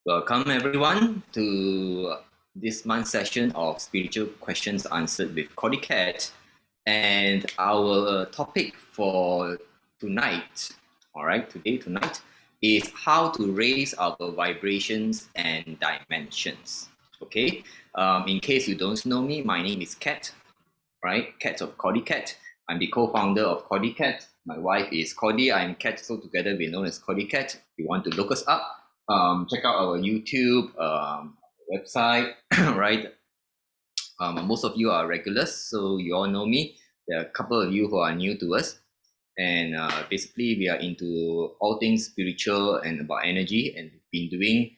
Welcome everyone to this month's session of Spiritual Questions Answered with CordyKet. And our topic for tonight, tonight, is how to raise our vibrations and dimensions. Okay, in case you don't know me, my name is Kat, right? Kat of CordyKet. I'm the co-founder of CordyKet. My wife is Cordy, I'm Kat, so together we're known as CordyKet. If you want to look us up, check out our YouTube website, right? Most of you are regulars, so you all know me. There are a couple of you who are new to us, and basically we are into all things spiritual and about energy, and we've been doing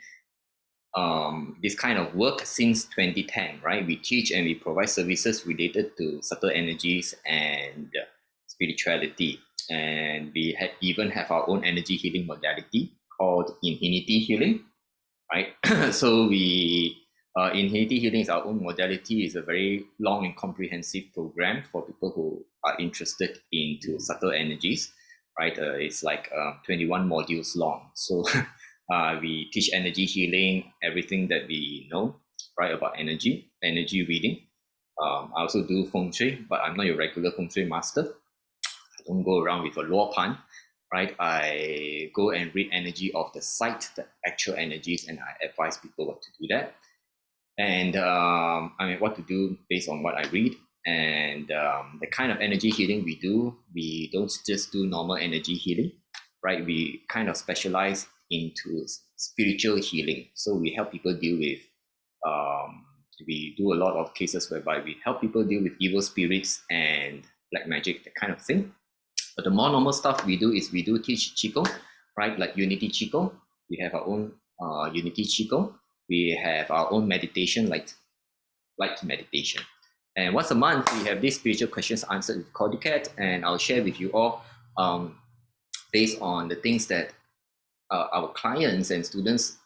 this kind of work since 2010, right? We teach and we provide services related to subtle energies and spirituality, and we even have our own energy healing modality called Infinity Healing, right? So Infinity Healing is our own modality. It's a very long and comprehensive program for people who are interested into subtle energies, right? It's like 21 modules long. So we teach energy healing, everything that we know, right, about energy reading. I also do feng shui, but I'm not your regular feng shui master. I don't go around with a luo pan, right? I go and read energy of the site, the actual energies, and I advise people what to do that. And what to do based on what I read. And the kind of energy healing we do, we don't just do normal energy healing, right? We kind of specialize into spiritual healing. So we help people deal with, we do a lot of cases whereby we help people deal with evil spirits and black magic, that kind of thing. But the more normal stuff we do is we do teach Qigong, right? Like Unity Qigong. We have our own Unity Qigong. We have our own meditation, like meditation. And once a month, we have these spiritual questions answered with CordyKet, and I'll share with you all based on the things that our clients and students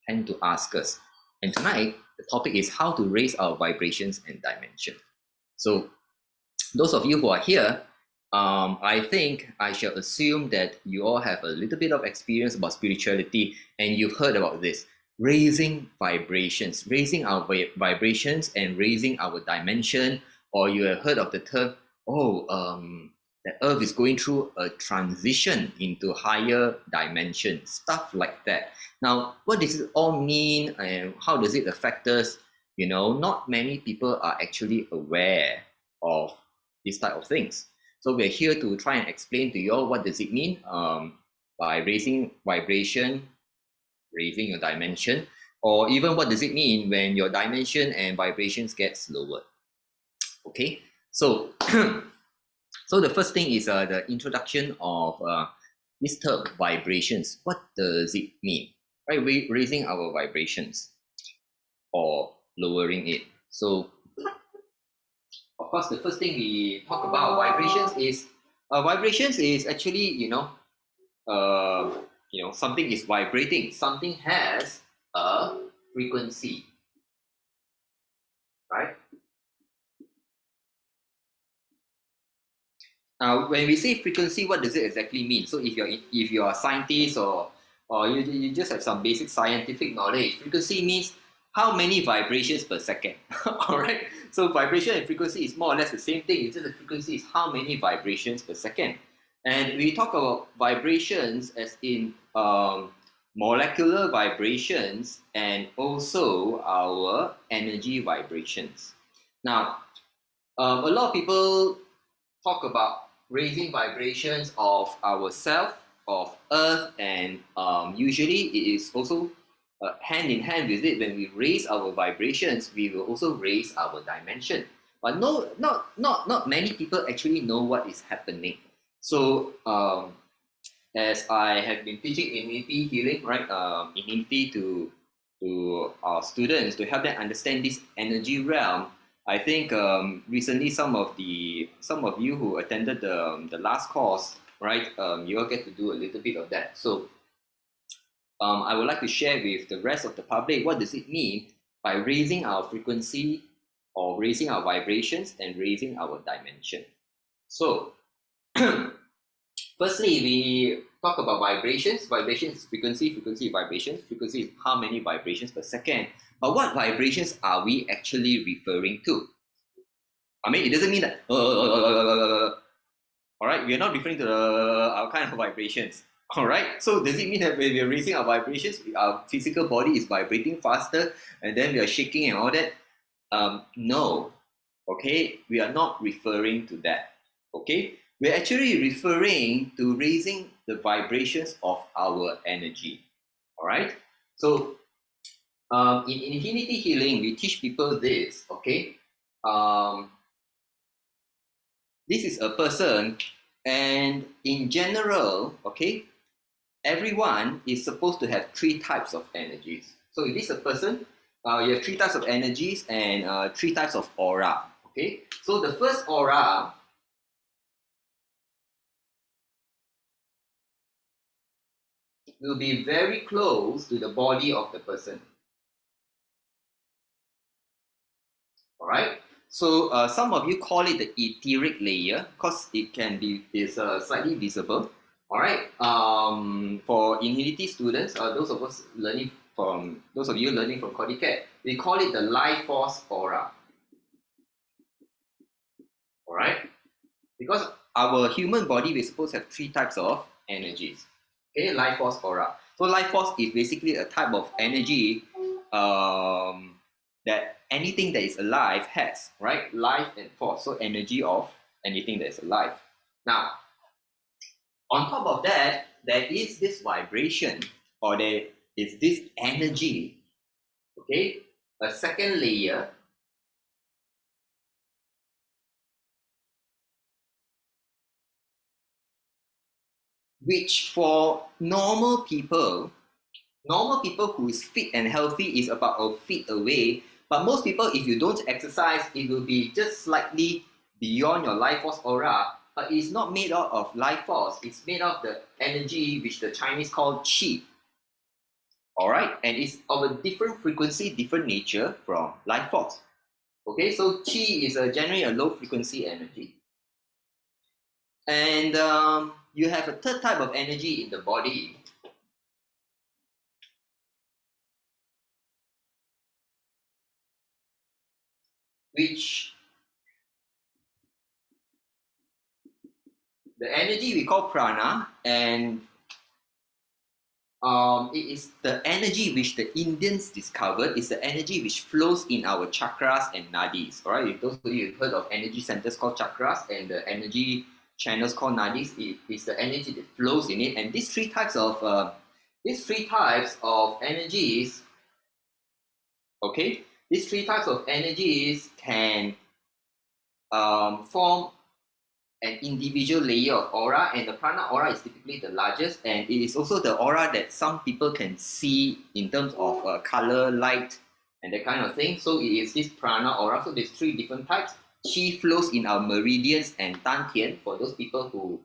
tend to ask us. And tonight, the topic is how to raise our vibrations and dimension. So those of you who are here, I think I shall assume that you all have a little bit of experience about spirituality, and you've heard about this. Raising vibrations, raising our vibrations and raising our dimension, or you have heard of the term, the earth is going through a transition into higher dimension, stuff like that. Now, what does it all mean and how does it affect us? You know, not many people are actually aware of these type of things. So we're here to try and explain to you all what does it mean by raising vibration, raising your dimension, or even what does it mean when your dimension and vibrations get lower. Okay, so so the first thing is the introduction of this term, vibrations. What does it mean? Right, raising our vibrations or lowering it. So of course, the first thing we talk about vibrations is actually, something is vibrating. Something has a frequency, right? Now, when we say frequency, what does it exactly mean? So if you're a scientist or you just have some basic scientific knowledge, frequency means how many vibrations per second. All right. So vibration and frequency is more or less the same thing. It's just the frequency is how many vibrations per second. And we talk about vibrations as in molecular vibrations and also our energy vibrations. Now, a lot of people talk about raising vibrations of ourselves, of Earth, and usually it is also hand in hand with it. When we raise our vibrations, we will also raise our dimension. But not many people actually know what is happening. So as I have been teaching Infinity Healing, right, Infinity to our students to help them understand this energy realm, I think recently some of you who attended the last course, right, you all get to do a little bit of that. So I would like to share with the rest of the public what does it mean by raising our frequency or raising our vibrations and raising our dimension. So firstly, talk about vibrations. Vibrations is frequency, vibrations. Frequency is how many vibrations per second. But what vibrations are we actually referring to? I mean, it doesn't mean that, all right, we are not referring to our kind of vibrations. All right, so does it mean that when we are raising our vibrations, our physical body is vibrating faster and then we are shaking and all that? No, okay, we are not referring to that. Okay, we're actually referring to raising the vibrations of our energy. All right, so in infinity healing, we teach people this. Okay, this is a person, and in general, okay, everyone is supposed to have 3 types of energies. So if this is a person, you have 3 types of energies and 3 types of aura. Okay, so the first aura will be very close to the body of the person. All right. So some of you call it the etheric layer because it can be slightly visible. All right. For infinity students, those of you learning from CordyKet, we call it the life force aura. All right. Because our human body, we're supposed to have 3 types of energies. Okay, life force aura. So life force is basically a type of energy that anything that is alive has, right? Life and force, so energy of anything that is alive. Now, on top of that, there is this vibration, or there is this energy, okay? A second layer, which for normal people who is fit and healthy is about a feet away. But most people, if you don't exercise, it will be just slightly beyond your life force aura. But it's not made out of life force. It's made of the energy which the Chinese call qi. All right, and it's of a different frequency, different nature from life force. Okay, so qi is generally a low frequency energy. And you have a third type of energy in the body, which the energy we call prana, and it is the energy which the Indians discovered. Is the energy which flows in our chakras and nadis. All right, if those of you have heard of energy centers called chakras and the energy channels called nadis, it is the energy that flows in it. And these three types of energies, okay, these 3 types of energies can form an individual layer of aura, and the prana aura is typically the largest, and it is also the aura that some people can see in terms of color, light, and that kind of thing. So it is this prana aura. So there's 3 different types. Qi flows in our meridians and dantian. For those people who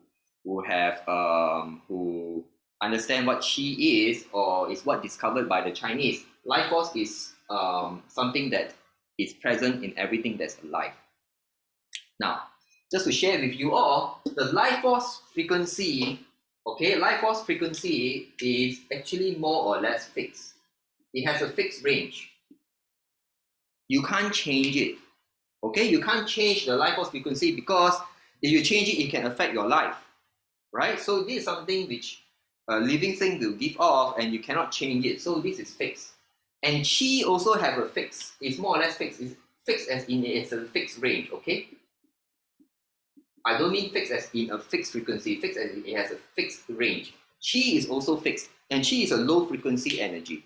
understand what qi is, or is what discovered by the Chinese, life force is something that is present in everything that's alive. Now, just to share with you all, the life force frequency, okay, life force frequency is actually more or less fixed. It has a fixed range. You can't change it, okay? You can't change the life force frequency, because if you change it, it can affect your life, right? So this is something which a living thing will give off, and you cannot change it. So this is fixed. And qi also have a fix. It's more or less fixed. It's fixed as in it's a fixed range, okay? I don't mean fixed as in a fixed frequency, fixed as in it has a fixed range. Qi is also fixed, and qi is a low frequency energy.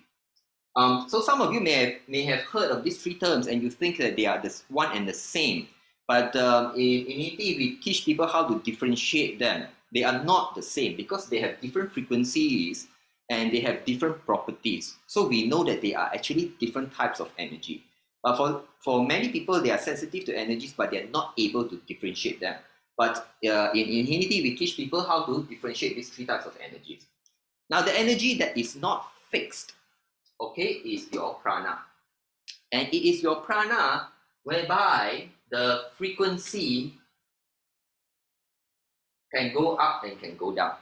So some of you may have heard of these 3 terms, and you think that they are the one and the same. But in Unity, we teach people how to differentiate them. They are not the same because they have different frequencies and they have different properties. So we know that they are actually different types of energy. But for many people, they are sensitive to energies, but they are not able to differentiate them. But in Unity, we teach people how to differentiate these 3 types of energies. Now, the energy that is not fixed, okay, is your prana. And it is your prana whereby the frequency can go up and can go down.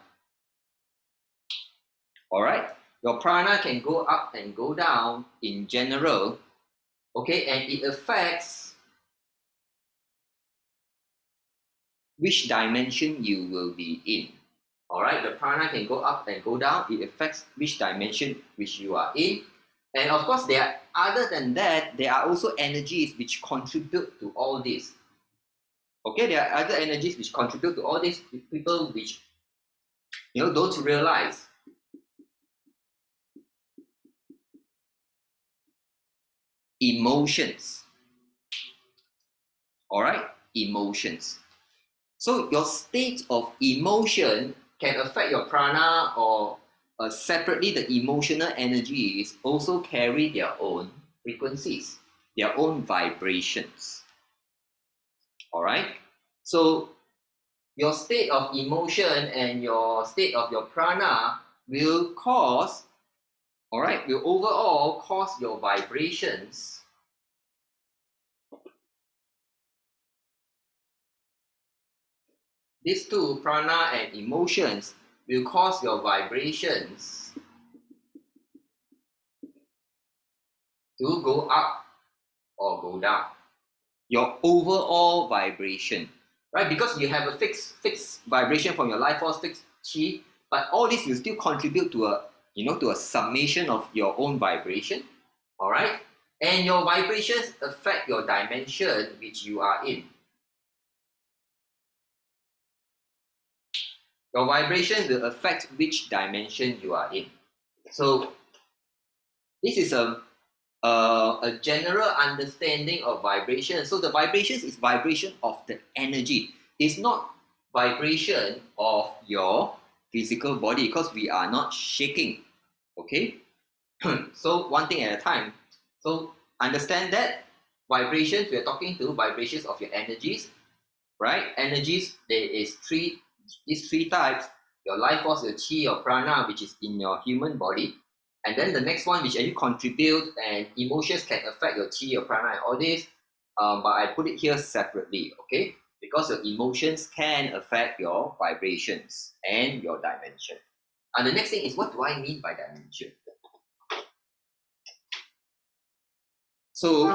All right, your prana can go up and go down in general, okay, and it affects which dimension you will be in. All right, the prana can go up and go down. It affects which dimension which you are in. And of course, other than that, there are also energies which contribute to all this. Okay, there are other energies which contribute to all these people which don't realize. Emotions. All right, emotions. So your state of emotion can affect your prana, or separately, the emotional energies also carry their own frequencies, their own vibrations. All right, so your state of emotion and your state of your prana will cause, all right, will overall cause your vibrations these two, prana and emotions, will cause your vibrations to go up or go down. Your overall vibration, right? Because you have a fixed vibration from your life force, fixed chi, but all this will still contribute to a summation of your own vibration. All right, and your vibrations affect your dimension which you are in. Your vibration will affect which dimension you are in. So this is a general understanding of vibration. So the vibrations is vibration of the energy. It's not vibration of your physical body, because we are not shaking. Okay? So one thing at a time. So understand that vibrations, we are talking to vibrations of your energies, right? Energies, there is these three types: your life force, your chi, your prana, which is in your human body. And then the next one, which actually contribute, and emotions can affect your chi, your prana, and all this. But I put it here separately, okay? Because your emotions can affect your vibrations and your dimension. And the next thing is, what do I mean by dimension? So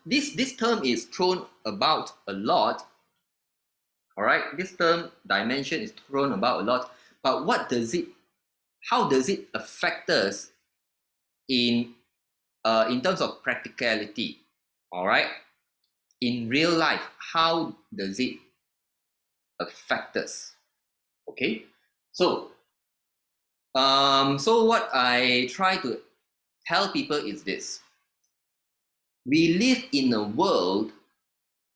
this term is thrown about a lot. All right, this term dimension is thrown about a lot. But how does it affect us in terms of practicality? All right, in real life, how does it affect us? Okay, so what I try to tell people is this: we live in a world.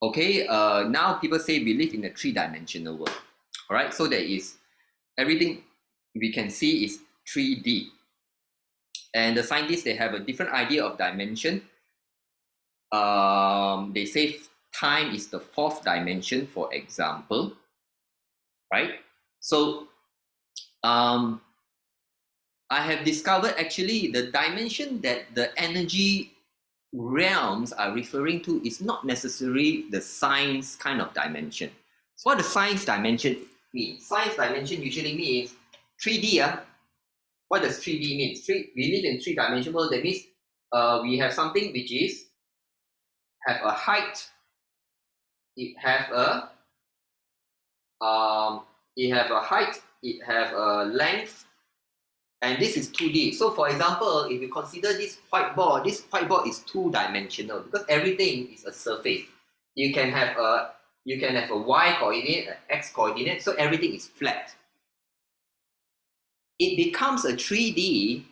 Okay, now people say we live in a three-dimensional world. All right, so there is everything we can see is 3D. And the scientists, they have a different idea of dimension. They say time is the fourth dimension, for example, right? So I have discovered actually the dimension that the energy realms are referring to is not necessarily the science kind of dimension. So what the science dimension means? Science dimension usually means 3D. What does 3D mean? We live in three-dimensional world. That means we have something which is have a height, it have a height, it have a length, and this is 2D. So for example, if you consider this whiteboard is two-dimensional because everything is a surface. You can have a y coordinate, an x coordinate, so everything is flat. It becomes a 3D.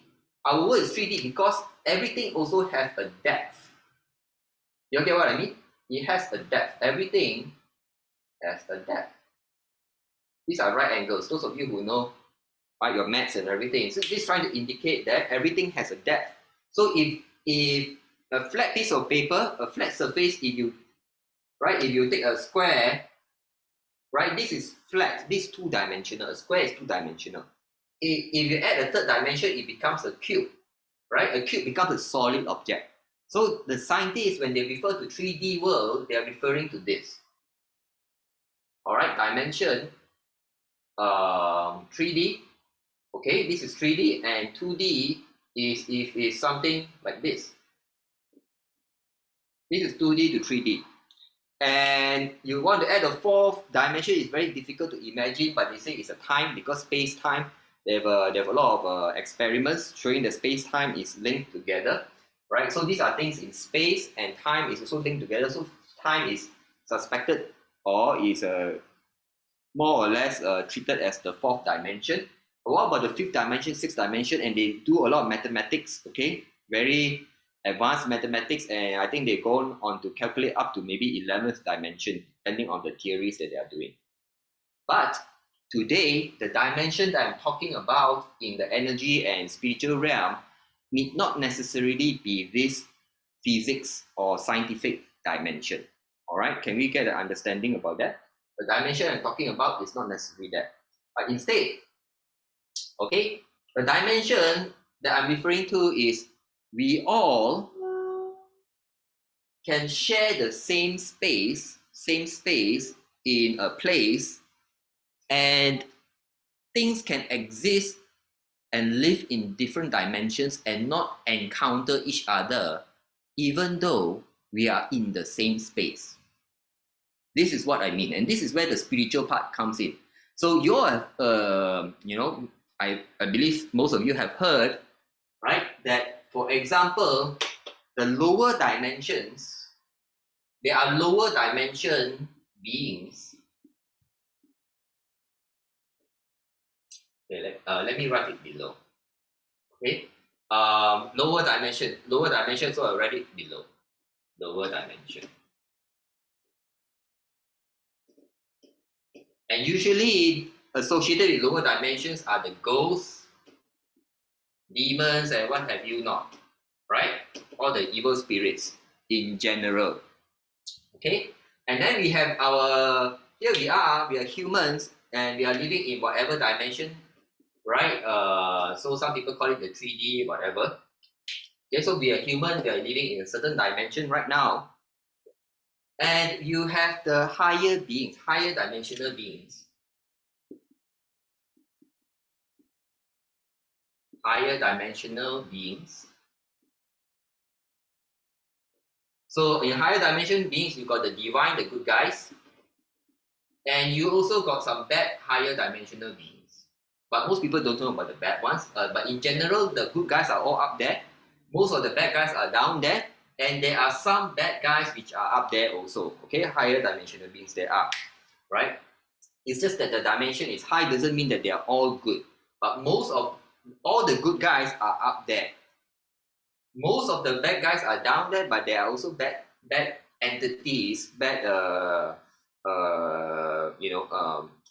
Our world is 3D because everything also has a depth. You get what I mean? It has a depth. Everything has a depth. These are right angles. Those of you who know, right, your maths and everything. So this is trying to indicate that everything has a depth. So if a flat piece of paper, a flat surface, if you take a square, right, this is flat. This is two-dimensional. A square is two-dimensional. If you add a third dimension, it becomes a cube, right? A cube becomes a solid object. So the scientists, when they refer to 3D world, they are referring to this. All right, dimension 3D, Okay, this is 3D, and 2D is something like this. This is 2D to 3D. And you want to add a fourth dimension, it's very difficult to imagine, but they say it's a time, because space-time, they have a lot of experiments showing that space-time is linked together, right? So these are things in space, and time is also linked together. So time is suspected, or is more or less treated as the fourth dimension. But what about the fifth dimension, sixth dimension? And they do a lot of mathematics, okay? Very advanced mathematics, and I think they go on to calculate up to maybe 11th dimension, depending on the theories that they are doing. But today, the dimension that I'm talking about in the energy and spiritual realm need not necessarily be this physics or scientific dimension. All right, can we get an understanding about that? The dimension I'm talking about is not necessarily that, but instead, okay, the dimension that I'm referring to is we all can share the same space in a place, and things can exist and live in different dimensions and not encounter each other, even though we are in the same space. This is what I mean, and this is where the spiritual part comes in. So you all have, I believe most of you have heard, right, that for example, the lower dimensions, there are lower dimension beings. Okay, let me write it below. Okay, lower dimension. So I write it below. Lower dimension. And usually associated with lower dimensions are the ghosts, demons, and what have you not, right? All the evil spirits in general. Okay, and then we have here we are humans, and we are living in whatever dimension, right? So some people call it the 3D, whatever. Okay, so we are human, we are living in a certain dimension right now. And you have the higher beings, higher dimensional beings. Higher dimensional beings. So in higher dimension beings, you got the divine, the good guys. And you also got some bad higher dimensional beings. But most people don't know about the bad ones. But in general, the good guys are all up there. Most of the bad guys are down there. And there are some bad guys which are up there also. Okay, higher dimensional beings there are, right? It's just that the dimension is high doesn't mean that they are all good. But most of all the good guys are up there. Most of the bad guys are down there, but there are also bad entities, bad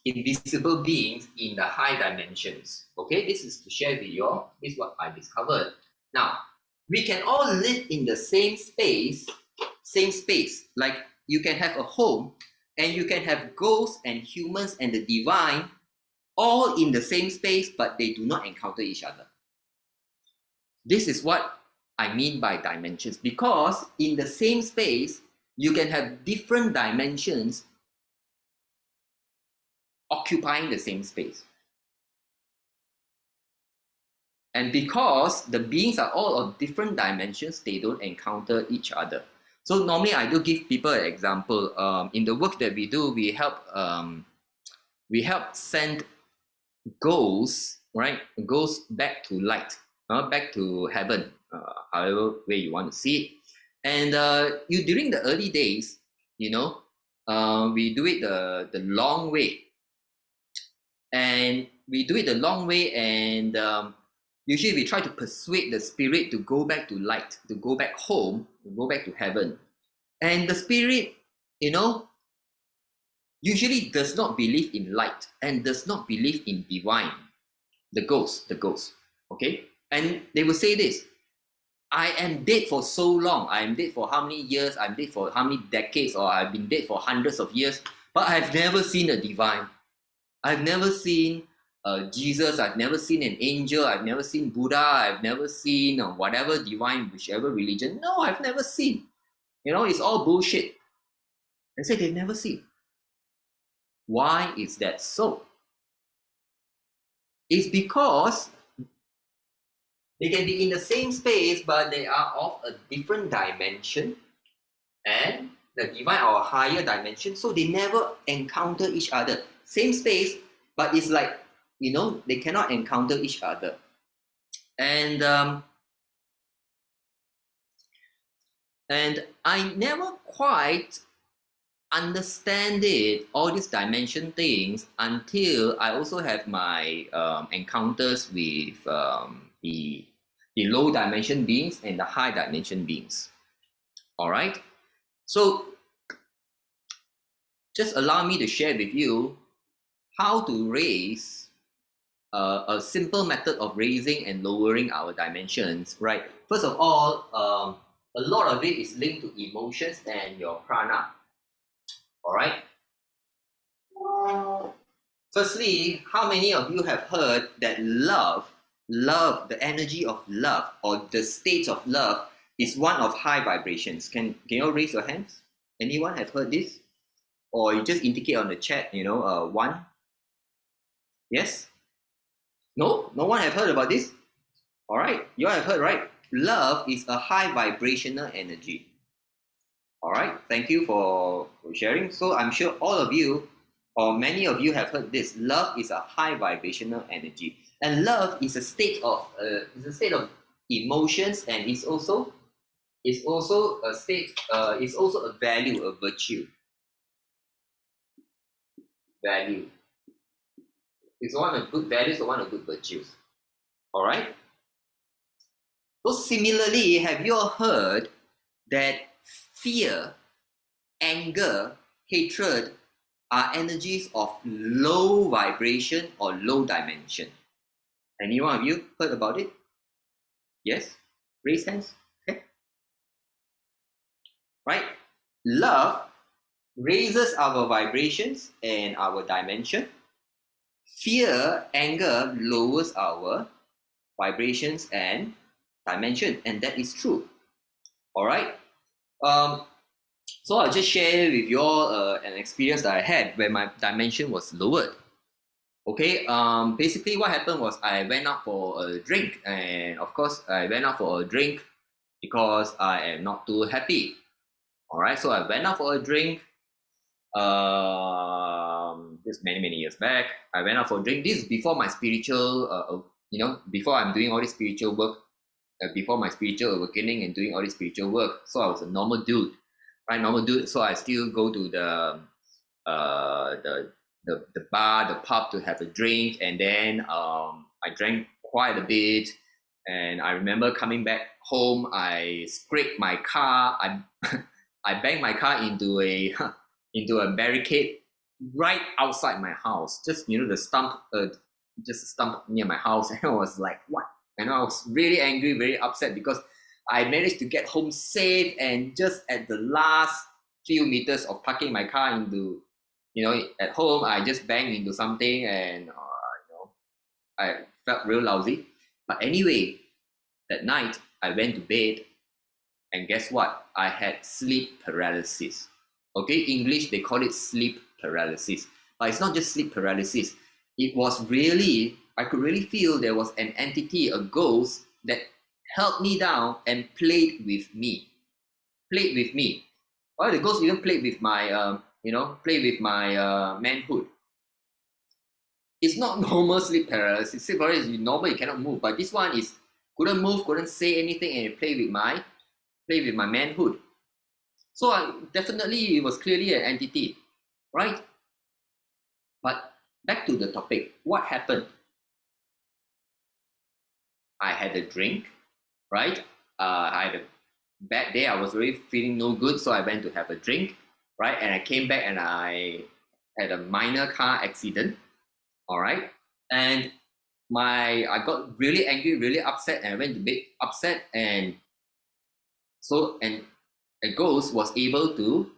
invisible beings in the high dimensions. Okay, this is to share with you all. This is what I discovered. Now, we can all live in the same space. Like you can have a home, and you can have ghosts and humans and the divine all in the same space, but they do not encounter each other. This is what I mean by dimensions, because in the same space, you can have different dimensions occupying the same space. And because the beings are all of different dimensions, they don't encounter each other. So normally I do give people an example. In the work that we do, we help send ghosts, right? Ghosts back to light, back to heaven, however way you want to see it. And during the early days, we do it the long way. And we do it the long way, and usually we try to persuade the spirit to go back to light, to go back home, to go back to heaven. And the spirit, usually does not believe in light and does not believe in divine. The ghost, okay? And they will say this: I am dead for so long. I am dead for how many years? I'm dead for how many decades? Or I've been dead for hundreds of years, but I've never seen a divine. I've never seen Jesus. I've never seen an angel. I've never seen Buddha. I've never seen whatever divine, whichever religion. No, I've never seen. It's all bullshit. They say they've never seen. Why is that so? It's because they can be in the same space, but they are of a different dimension and the divine or higher dimension, so they never encounter each other. Same space, but it's like, you know, they cannot encounter each other. And I never quite understand it, all these dimension things, until I also have my encounters with the low dimension beings and the high dimension beings. All right, so just allow me to share with you how to raise a simple method of raising and lowering our dimensions, right? First of all, a lot of it is linked to emotions and your prana. All right. Firstly, how many of you have heard that love, the energy of love or the state of love is one of high vibrations? Can you all raise your hands? Anyone have heard this? Or you just indicate on the chat, you know, one? Yes? No? No one have heard about this? All right, you all have heard, right? Love is a high vibrational energy. All right, thank you for sharing. So I'm sure all of you or many of you have heard this. Love is a high vibrational energy, and love is a state of emotions, and it's also a state. It's also a value, a virtue. Value. It's one of good values or one of good virtues. All right. So similarly, have you all heard that fear, anger, hatred are energies of low vibration or low dimension? Any one of you heard about it? Yes? Raise hands. Okay. Right? Love raises our vibrations and our dimension. Fear, anger lowers our vibrations and dimension, and that is true. All right. So I'll just share with you all an experience that I had where my dimension was lowered. Okay, basically what happened was I went out for a drink, and of course I went out for a drink because I am not too happy. All right, so I went out for a drink. This many years back, I went out for a drink. This is before my spiritual, before I'm doing all this spiritual work, before my spiritual awakening and doing all this spiritual work. So I was a normal dude, right? Normal dude. So I still go to the bar, the pub to have a drink, and then I drank quite a bit. And I remember coming back home, I scraped my car. I banged my car into a barricade right outside my house. Just the stump, just a stump near my house, and I was like, what? And I was really angry, very upset because I managed to get home safe, and just at the last few meters of parking my car into, at home, I just banged into something, and I felt real lousy. But anyway, that night I went to bed, and guess what? I had sleep paralysis. Okay, English they call it sleep paralysis, but it's not just sleep paralysis. It was really, I could really feel there was an entity, a ghost that held me down and played with me. Well, the ghost even played with my, manhood. It's not normal sleep paralysis. Sleep paralysis is normal, you cannot move. But this one is couldn't move, couldn't say anything, and it played with my manhood. So definitely it was clearly an entity, right? But back to the topic, what happened? I had a drink, right? I had a bad day. I was really feeling no good, so I went to have a drink, right? And I came back and I had a minor car accident, all right? And I got really angry, really upset, and I went to bed upset, and a ghost was able to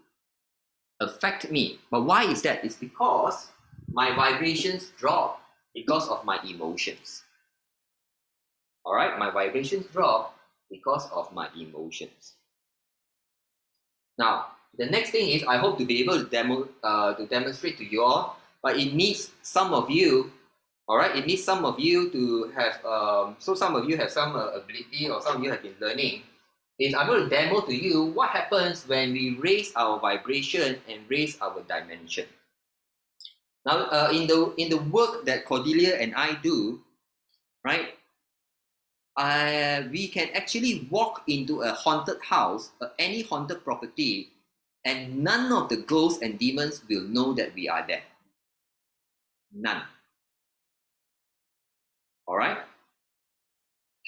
affect me. But why is that? It's because my vibrations drop because of my emotions. All right, my vibrations drop because of my emotions. Now, the next thing is I hope to be able to demonstrate to you all, but it needs some of you, All right, it needs some of you to have, so some of you have some ability, or some of you have been learning. I'm going to demo to you what happens when we raise our vibration and raise our dimension. Now, in the work that Cordelia and I do, right, we can actually walk into a haunted house, any haunted property, and none of the ghosts and demons will know that we are there. None. All right?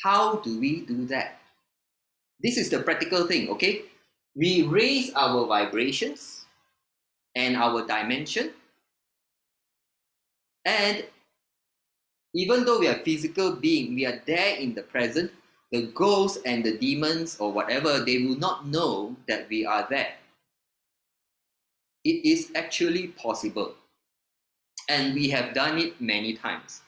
How do we do that? This is the practical thing, okay? We raise our vibrations and our dimension, and even though we are physical being, we are there in the present, the ghosts and the demons or whatever, they will not know that we are there. It is actually possible. And we have done it many times.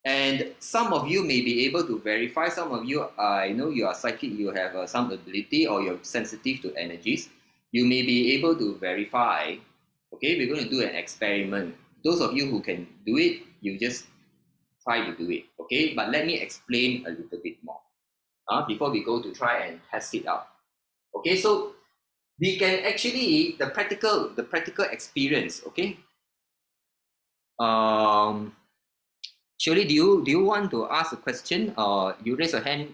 And some of you may be able to verify. Some of you, I know you are psychic, you have some ability, or you're sensitive to energies. You may be able to verify. Okay, we're going to do an experiment. Those of you who can do it, you just try to do it. Okay, but let me explain a little bit more before we go to try and test it out. Okay, so we can actually, the practical experience, okay? Shirley, do you want to ask a question? You raise your hand.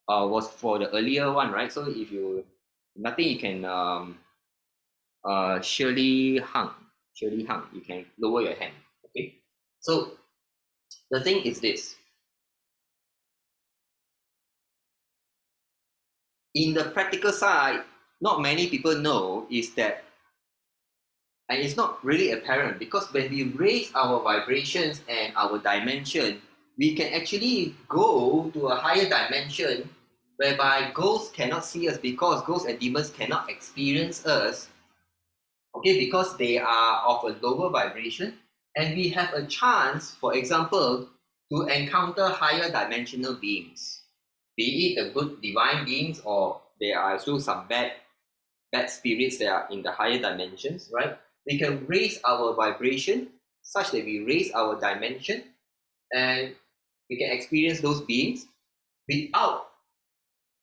Was for the earlier one, right? So if you nothing, you can Shirley Hung, you can lower your hand. Okay. So the thing is this: in the practical side, not many people know is that. And it's not really apparent because when we raise our vibrations and our dimension, we can actually go to a higher dimension whereby ghosts cannot see us, because ghosts and demons cannot experience us, okay, because they are of a lower vibration, and we have a chance, for example, to encounter higher dimensional beings, be it the good divine beings, or there are also some bad spirits that are in the higher dimensions, right? We can raise our vibration such that we raise our dimension, and we can experience those beings without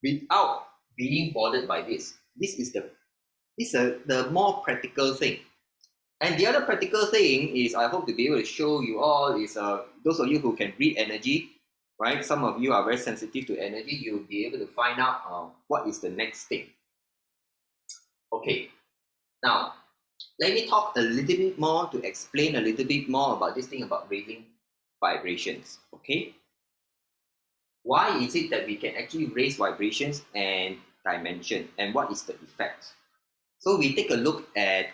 being bothered by this. This is the more practical thing. And the other practical thing is, I hope to be able to show you all is those of you who can read energy, right? Some of you are very sensitive to energy. You'll be able to find out what is the next thing. Okay, now let me talk a little bit more to explain a little bit more about this thing about raising vibrations, okay? Why is it that we can actually raise vibrations and dimension, and what is the effect? So we take a look at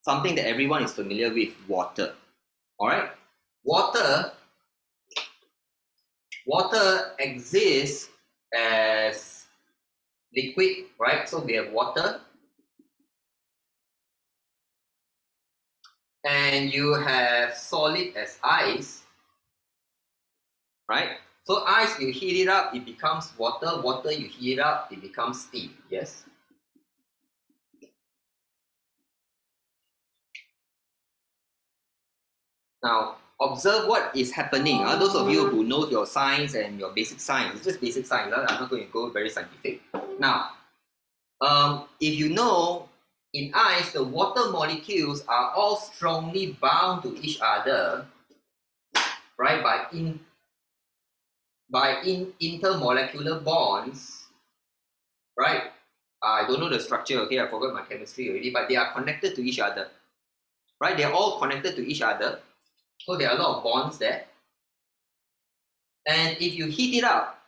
something that everyone is familiar with, water, all right? Water exists as liquid, right? So we have water, and you have solid as ice, right? So ice, you heat it up, it becomes water. Water, you heat it up, it becomes steam. Yes? Now, observe what is happening. Those of you who know your science and your basic science, it's just basic science. I'm not going to go very scientific. Now, if you know, in ice, the water molecules are all strongly bound to each other, right, by intermolecular bonds, right? I don't know the structure, okay, I forgot my chemistry already, but they are connected to each other, right? They're all connected to each other, so there are a lot of bonds there. And if you heat it up,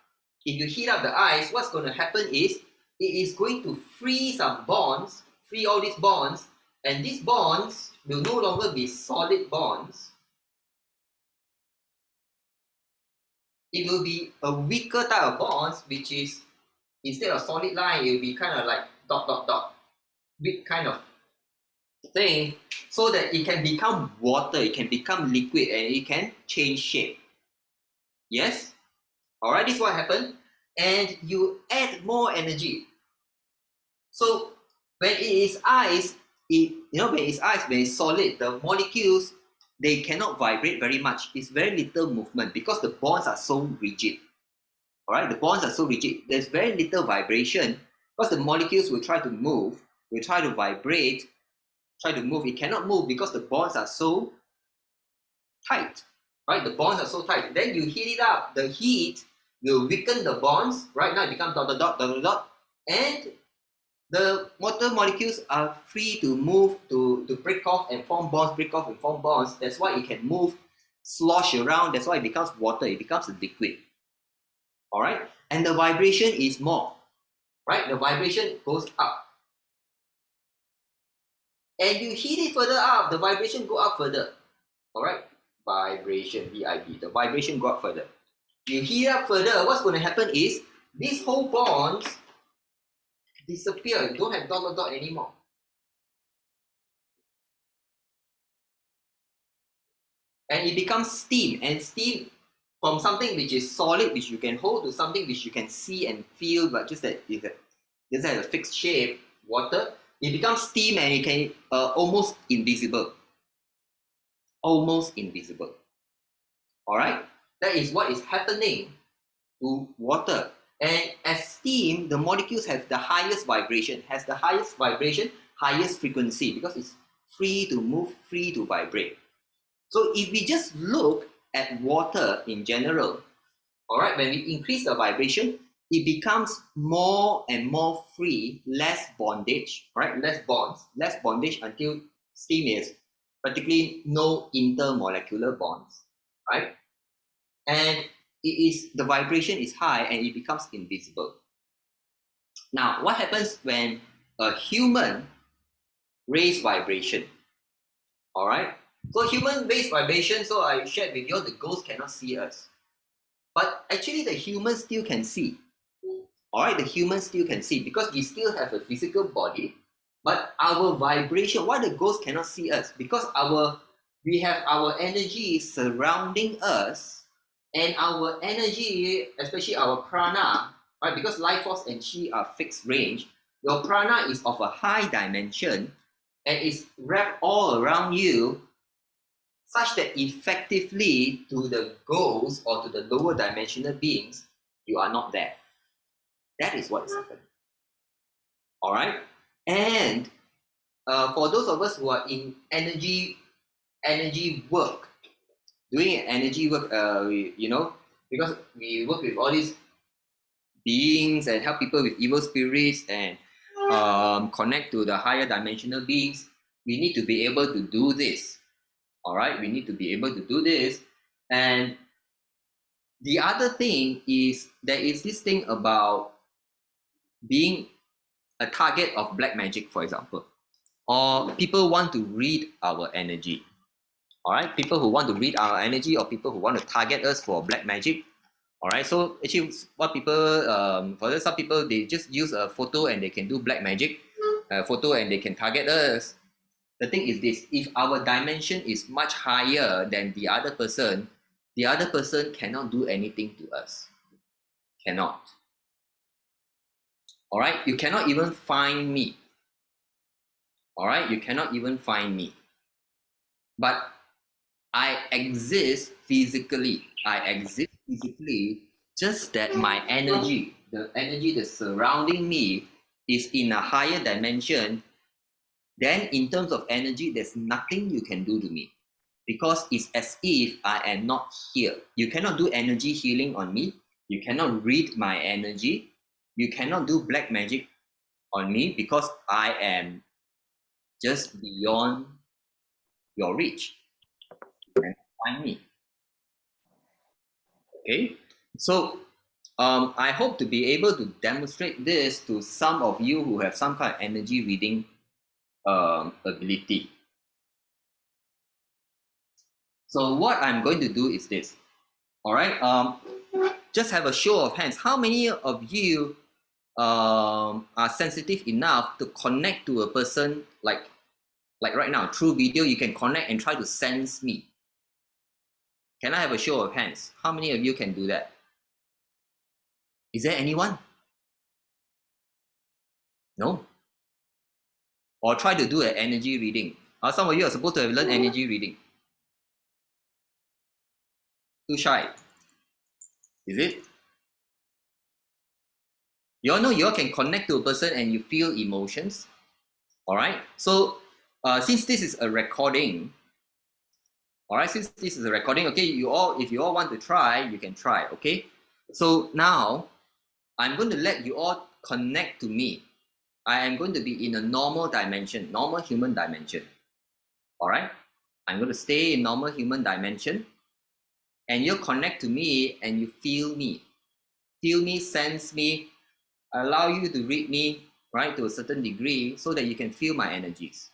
if you heat up the ice, what's going to happen is, it is going to free some bonds, free all these bonds, and these bonds will no longer be solid bonds. It will be a weaker type of bonds, which is, instead of solid line, it will be kind of like dot, dot, dot, weak kind of thing, so that it can become water, it can become liquid, and it can change shape. Yes? Alright, this is what happened. And you add more energy. So when it is ice, when it's solid, the molecules they cannot vibrate very much. It's very little movement because the bonds are so rigid. All right, the bonds are so rigid. There's very little vibration because the molecules will try to move, will try to vibrate, try to move. It cannot move because the bonds are so tight. Right, the bonds are so tight. Then you heat it up. The heat will weaken the bonds. Right now, it becomes dot dot dot dot dot dot, and the water molecules are free to move, to break off and form bonds, break off and form bonds. That's why it can move, slosh around. That's why it becomes water. It becomes a liquid. All right, and the vibration is more. Right, the vibration goes up, and you heat it further up. The vibration go up further. All right, vibration, VIB. The vibration go up further. You heat up further. What's going to happen is these whole bonds disappear. You don't have dot dot dot anymore. And it becomes steam. And steam from something which is solid, which you can hold, to something which you can see and feel, but just that it doesn't have a fixed shape, water, it becomes steam and it can almost invisible. Almost invisible. All right? That is what is happening to water. And as steam, the molecules have the highest vibration, highest frequency, because it's free to move, free to vibrate. So if we just look at water in general, all right, when we increase the vibration, it becomes more and more free, less bondage, right? Less bonds, less bondage until steam is practically no intermolecular bonds, right? And the vibration is high and it becomes invisible. Now, what happens when a human raise vibration? All right, so human raise vibration. So I shared with you, the ghost cannot see us, but actually the human still can see. All right, the human still can see because we still have a physical body, but our vibration. Why the ghost cannot see us? Because we have our energy surrounding us, and our energy, especially our prana, right? Because life force and chi are fixed range. Your prana is of a high dimension and is wrapped all around you, such that effectively to the ghosts or to the lower dimensional beings, you are not there. That is what is happening. All right, and for those of us who are in energy work, doing energy work, because we work with all these beings and help people with evil spirits and connect to the higher dimensional beings, we need to be able to do this. All right, we need to be able to do this. And the other thing is, there is this thing about being a target of black magic, for example, or people want to read our energy. All right, people who want to read our energy, or people who want to target us for black magic. All right, so actually what people, for some people, they just use a photo and they can do black magic, a photo, and they can target us. The thing is this: if our dimension is much higher than the other person cannot do anything to us. Cannot. All right, you cannot even find me. All right, you cannot even find me. But I exist physically. Just that my energy, the energy that's surrounding me, is in a higher dimension. Then in terms of energy, there's nothing you can do to me, because it's as if I am not here. You cannot do energy healing on me. You cannot read my energy. You cannot do black magic on me, because I am just beyond your reach. You cannot find me. Okay, so I hope to be able to demonstrate this to some of you who have some kind of energy reading ability. So what I'm going to do is this. All right, just have a show of hands. How many of you are sensitive enough to connect to a person, like right now through video? You can connect and try to sense me. Can I have a show of hands? How many of you can do that? Is there anyone? No? Or try to do an energy reading. Some of you are supposed to have learned energy reading. Too shy. Is it? You all know you all can connect to a person and you feel emotions. All right. So since this is a recording, all right, since this is a recording, okay, you all, if you all want to try, you can try, okay? So now I'm going to let you all connect to me. I am going to be in a normal dimension, normal human dimension. All right. I'm going to stay in normal human dimension, and you connect to me and you feel me. Feel me, sense me, allow you to read me, right, to a certain degree so that you can feel my energies.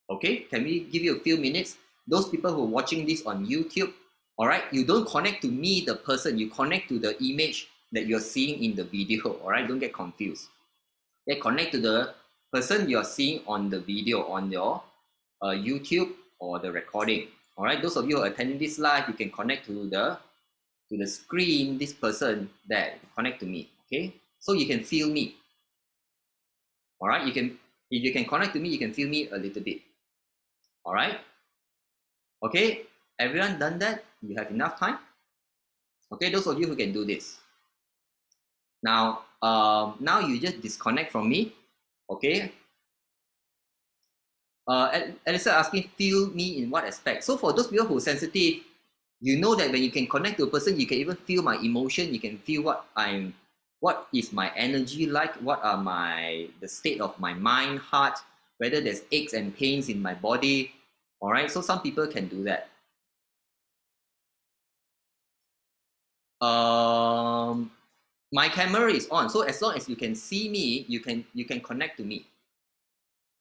Okay, can we give you a few minutes? Those people who are watching this on YouTube, all right, you don't connect to me, the person, you connect to the image that you're seeing in the video, all right, don't get confused. Okay, connect to the person you're seeing on the video on your YouTube or the recording. All right, those of you who are attending this live, you can connect to the screen, this person there, connect to me, okay? So you can feel me, all right? If you can connect to me, you can feel me a little bit, all right? Okay, everyone done that? You have enough time? Okay, those of you who can do this. Now, now you just disconnect from me, okay? Elisa asking, feel me in what aspect? So for those people who are sensitive, you know that when you can connect to a person, you can even feel my emotion. You can feel what is my energy like? What are the state of my mind, heart? Whether there's aches and pains in my body. All right. So some people can do that. My camera is on, so as long as you can see me, you can connect to me.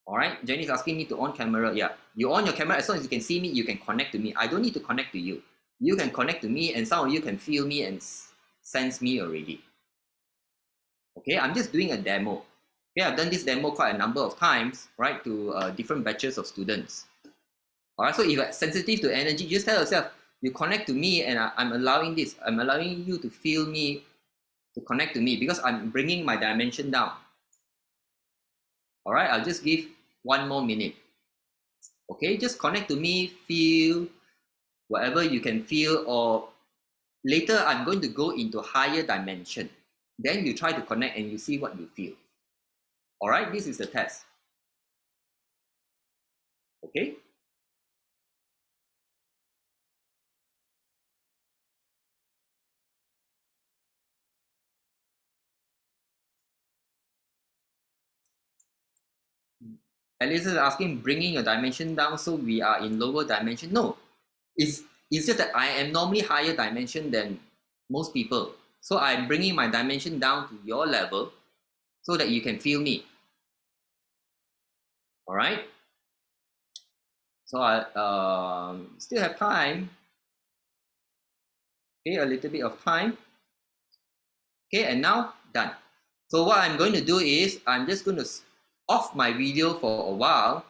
All right. Jenny's asking me to on camera. Yeah, you on your camera. As long as you can see me, you can connect to me. I don't need to connect to you. You can connect to me, and some of you can feel me and sense me already. Okay, I'm just doing a demo. Okay, I've done this demo quite a number of times, right, to different batches of students. All right, so if you're sensitive to energy, just tell yourself, you connect to me and I'm allowing this. I'm allowing you to feel me, to connect to me because I'm bringing my dimension down. All right, I'll just give 1 more minute. Okay, just connect to me, feel whatever you can feel, or later I'm going to go into higher dimension. Then you try to connect and you see what you feel. All right, this is the test. Okay. Alice is asking, bringing your dimension down so we are in lower dimension. No, it's just that I am normally higher dimension than most people. So I'm bringing my dimension down to your level so that you can feel me. All right. So I still have time. Okay, a little bit of time. Okay, and now done. So what I'm going to do is I'm just going to off my video for a while.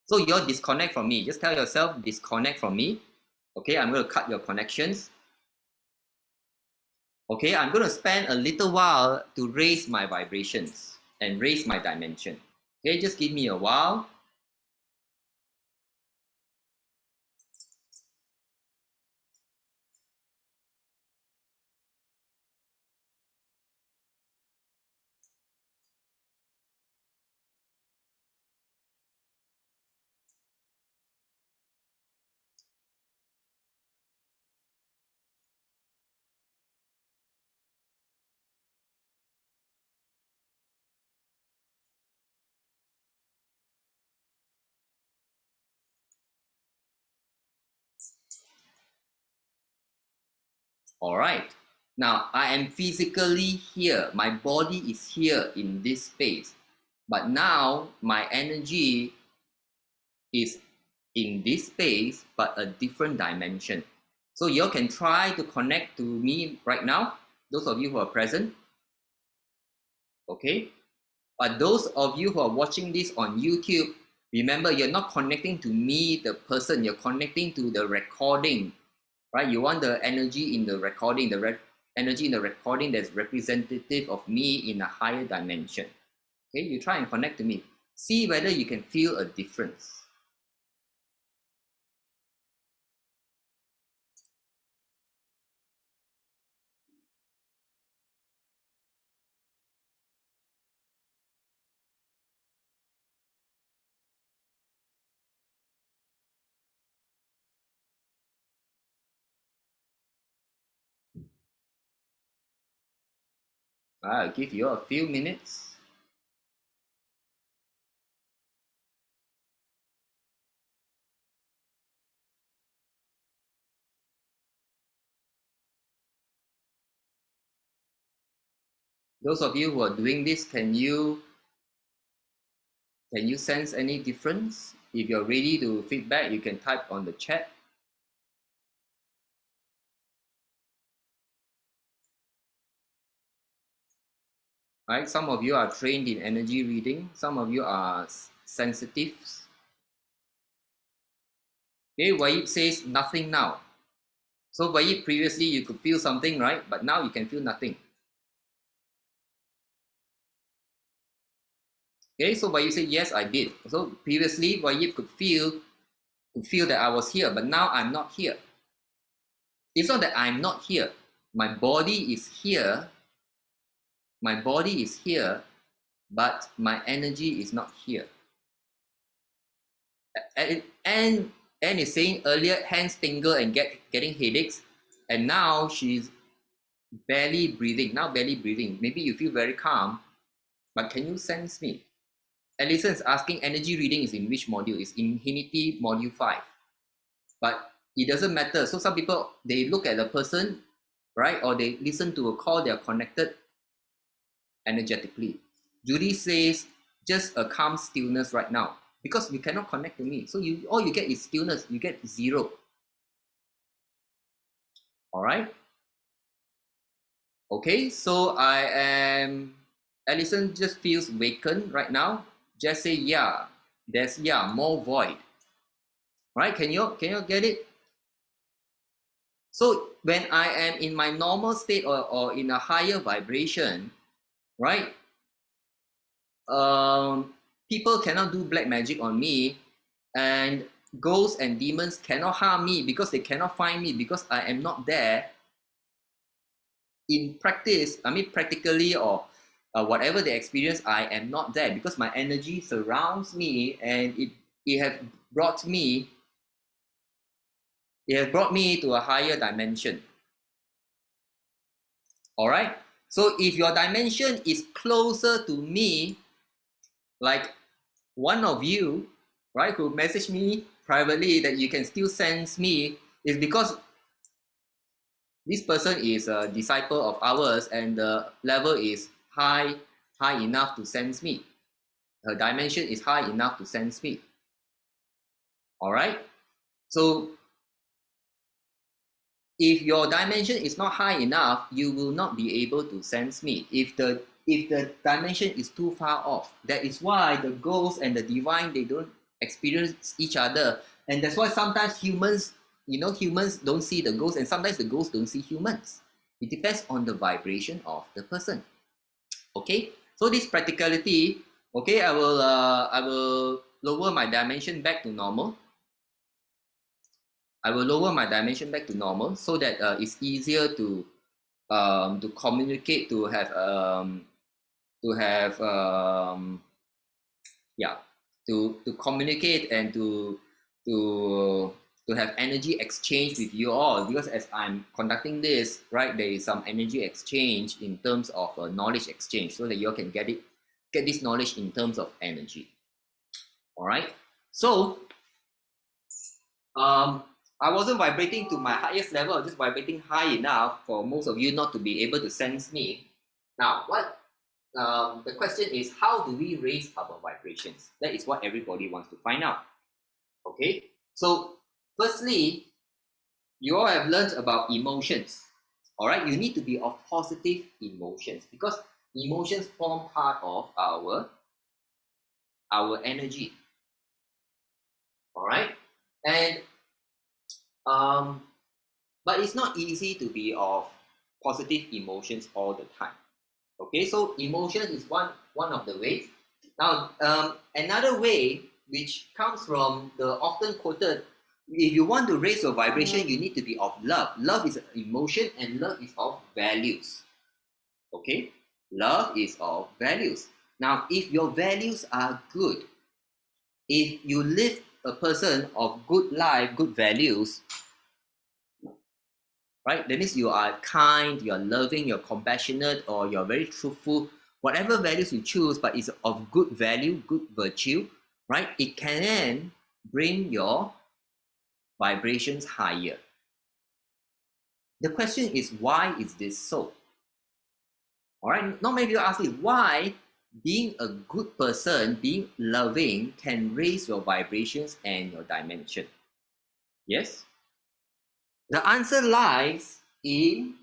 So you'll disconnect from me. Just tell yourself disconnect from me. Okay, I'm going to cut your connections. Okay, I'm going to spend a little while to raise my vibrations and raise my dimension. Okay, just give me a while. All right. Now I am physically here. My body is here in this space. But now my energy is in this space, but a different dimension. So you can try to connect to me right now, those of you who are present. Okay. But those of you who are watching this on YouTube, remember you're not connecting to me, the person, you're connecting to the recording, right? You want the energy in the recording, energy in the recording that's representative of me in a higher dimension. Okay, you try and connect to me. See whether you can feel a difference. I'll give you a few minutes. Those of you who are doing this, can you sense any difference? If you're ready to feedback, you can type on the chat. Right? Some of you are trained in energy reading. Some of you are sensitives. Okay, Wahid says nothing now. So Wahid, previously you could feel something, right? But now you can feel nothing. Okay, so Wahid said yes, I did. So previously Wahid could feel that I was here, but now I'm not here. It's not that I'm not here. My body is here. My body is here, but my energy is not here. And is saying earlier hands tingle and getting headaches, and now she's barely breathing. Now barely breathing. Maybe you feel very calm, but can you sense me? Alison is asking energy reading is in which module? It's in Infinity module 5. But it doesn't matter. So some people, they look at the person, right? Or they listen to a call, they are connected energetically. Judy says, just a calm stillness right now. Because you cannot connect to me. So all you get is stillness. You get 0. All right? Okay, so I am... Alison just feels vacant right now. Just say, yeah. There's, yeah, more void. Right? Can you get it? So when I am in my normal state or in a higher vibration, right? People cannot do black magic on me, and ghosts and demons cannot harm me because they cannot find me because I am not there. In practice, I mean practically or whatever they experience, I am not there because my energy surrounds me, and it has brought me to a higher dimension. All right. So if your dimension is closer to me, like one of you, right, who messaged me privately that you can still sense me, is because this person is a disciple of ours and the level is high enough to sense me. Her dimension is high enough to sense me. All right. So if your dimension is not high enough, you will not be able to sense me. If the dimension is too far off, that is why the ghost and the divine, they don't experience each other. And that's why sometimes humans, humans don't see the ghost, and sometimes the ghosts don't see humans. It depends on the vibration of the person. Okay, so this practicality, okay, I will lower my dimension back to normal. I will lower my dimension back to normal so that it's easier to communicate, to have yeah, to communicate and to have energy exchange with you all, because as I'm conducting this, right, there is some energy exchange in terms of knowledge exchange, so that you all can get this knowledge in terms of energy. All right, so I wasn't vibrating to my highest level. I was just vibrating high enough for most of you not to be able to sense me. Now, the question is, how do we raise our vibrations? That is what everybody wants to find out. Okay, so firstly, you all have learned about emotions. All right, you need to be of positive emotions, because emotions form part of our energy. All right, and but it's not easy to be of positive emotions all the time. Okay, so emotion is one of the ways. Now, another way, which comes from the often quoted, if you want to raise your vibration, you need to be of love. Love is an emotion, and love is of values. Okay, love is of values. Now, if your values are good, if you live a person of good life, good values, right? That means you are kind, you're loving, you're compassionate, or you're very truthful. Whatever values you choose, but it's of good value, good virtue, right? It can bring your vibrations higher. The question is, why is this so? All right, not many people ask me why being a good person, being loving, can raise your vibrations and your dimension. Yes? The answer lies in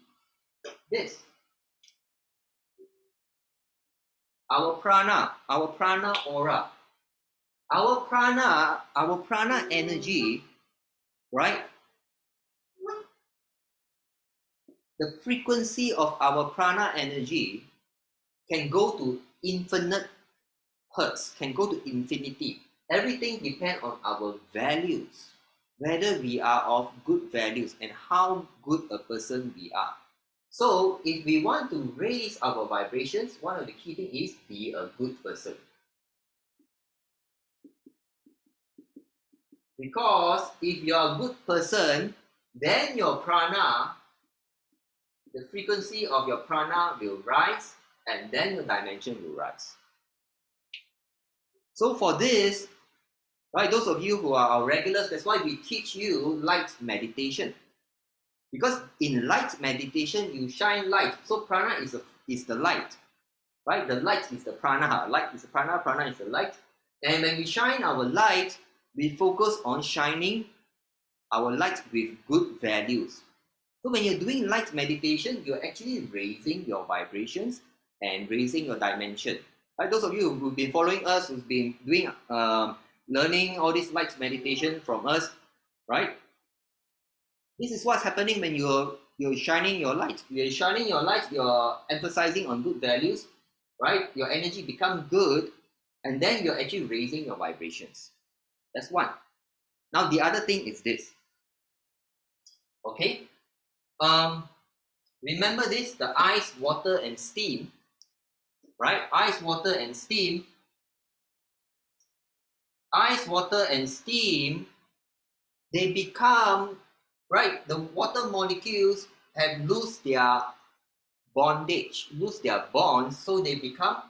this. Our prana aura. Our prana energy, right? The frequency of our prana energy can go to infinite hertz, can go to infinity. Everything depends on our values, whether we are of good values and how good a person we are. So if we want to raise our vibrations, one of the key things is be a good person. Because if you're a good person, then your prana, the frequency of your prana will rise, and then your dimension will rise. So for this, right, those of you who are our regulars, that's why we teach you light meditation. Because in light meditation, you shine light. So prana is the light, right? The light is the prana. Light is the prana, prana is the light. And when we shine our light, we focus on shining our light with good values. So when you're doing light meditation, you're actually raising your vibrations and raising your dimension. Right? Those of you who've been following us, who've been doing learning all this light meditation from us, right? This is what's happening when you're shining your light. You're shining your light, you're emphasizing on good values, right? Your energy becomes good, and then you're actually raising your vibrations. That's one. Now the other thing is this. Okay? Remember this, the ice, water, and steam, right? Ice, water, and steam. Ice, water, and steam, they become, right? The water molecules have lose their bondage, lose their bonds, so they become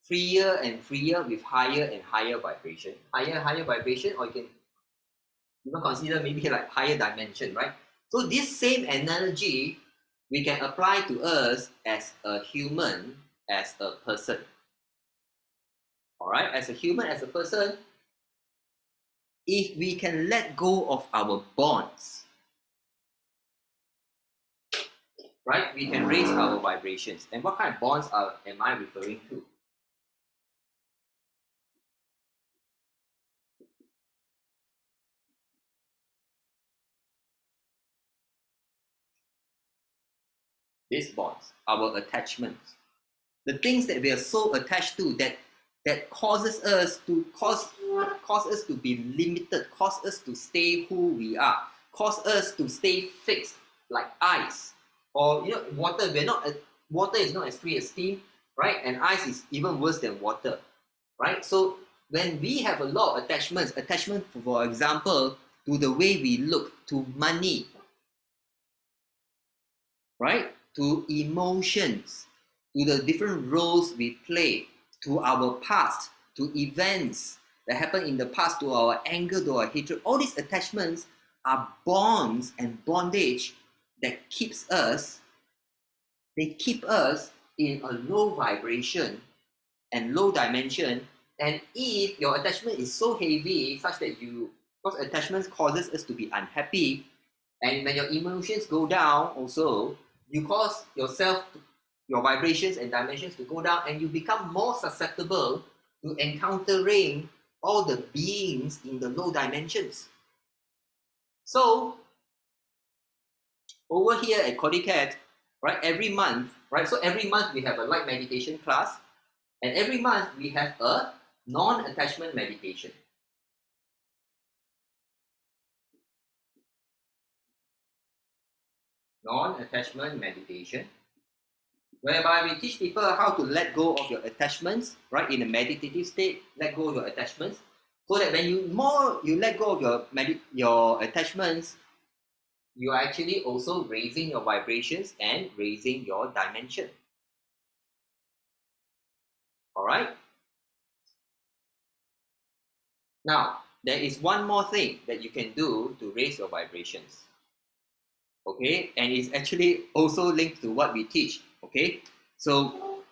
freer and freer with higher and higher vibration. Higher vibration, or you can even consider maybe like higher dimension, right? So this same analogy we can apply to us as a human, as a person. All right, as a human, as a person, if we can let go of our bonds, right, we can raise our vibrations. And what kind of bonds am I referring to? These bonds, our attachments, the things that we are so attached to that causes us to cause us to be limited, cause us to stay who we are, cause us to stay fixed like ice, or water. Water is not as free as steam, right? And ice is even worse than water, right? So when we have a lot of attachment, for example, to the way we look, to money, right, to emotions, to the different roles we play, to our past, to events that happened in the past, to our anger, to our hatred. All these attachments are bonds and bondage that keeps us, they keep us in a low vibration and low dimension. And if your attachment is so heavy such that because attachments causes us to be unhappy, and when your emotions go down also, you cause yourself, your vibrations and dimensions to go down, and you become more susceptible to encountering all the beings in the low dimensions. So over here at CordyKet, right, every month, right, so every month we have a light meditation class, and every month we have a non-attachment meditation. Non-attachment meditation, whereby we teach people how to let go of your attachments, right? In a meditative state, let go of your attachments, so that when you let go of your attachments, you are actually also raising your vibrations and raising your dimension. All right. Now, there is one more thing that you can do to raise your vibrations. Okay, and it's actually also linked to what we teach. Okay, so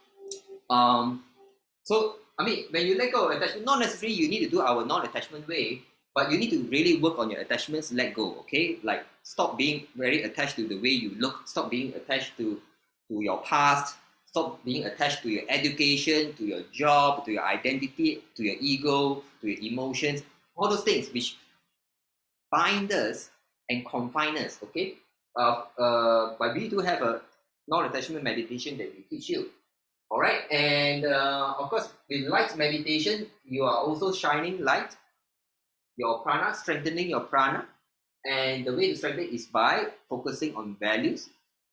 I mean, when you let go of attachment, not necessarily you need to do our non-attachment way, but you need to really work on your attachments. Let go. Okay, like stop being very attached to the way you look. Stop being attached to your past. Stop being attached to your education, to your job, to your identity, to your ego, to your emotions. All those things which bind us and confine us. Okay, but we do have a non-attachment meditation that we teach you. All right, and of course, with light meditation, you are also shining light, your prana, strengthening your prana. And the way to strengthen is by focusing on values.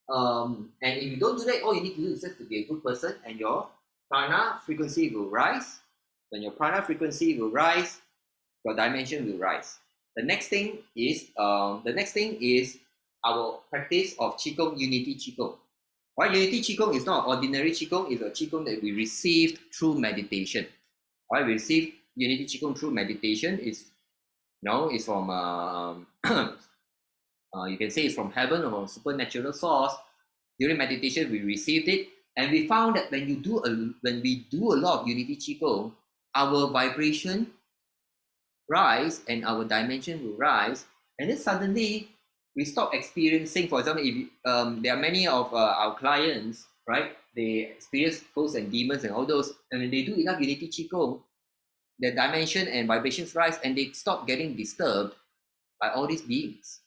And if you don't do that, all you need to do is just to be a good person, and your prana frequency will rise. When your prana frequency will rise, your dimension will rise. The next thing is our practice of Qigong, Unity Qigong. Right? Unity Qigong is not ordinary Qigong, it's a Qigong that we received through meditation. Right? We received Unity Qigong through meditation. It's from you can say it's from heaven or from supernatural source. During meditation, we received it, and we found that when we do a lot of Unity Qigong, our vibration rise and our dimension will rise, and then suddenly we stop experiencing. For example, if there are many of our clients, right? They experience ghosts and demons and all those, and when they do enough Unity Qigong, their dimension and vibrations rise, and they stop getting disturbed by all these beings.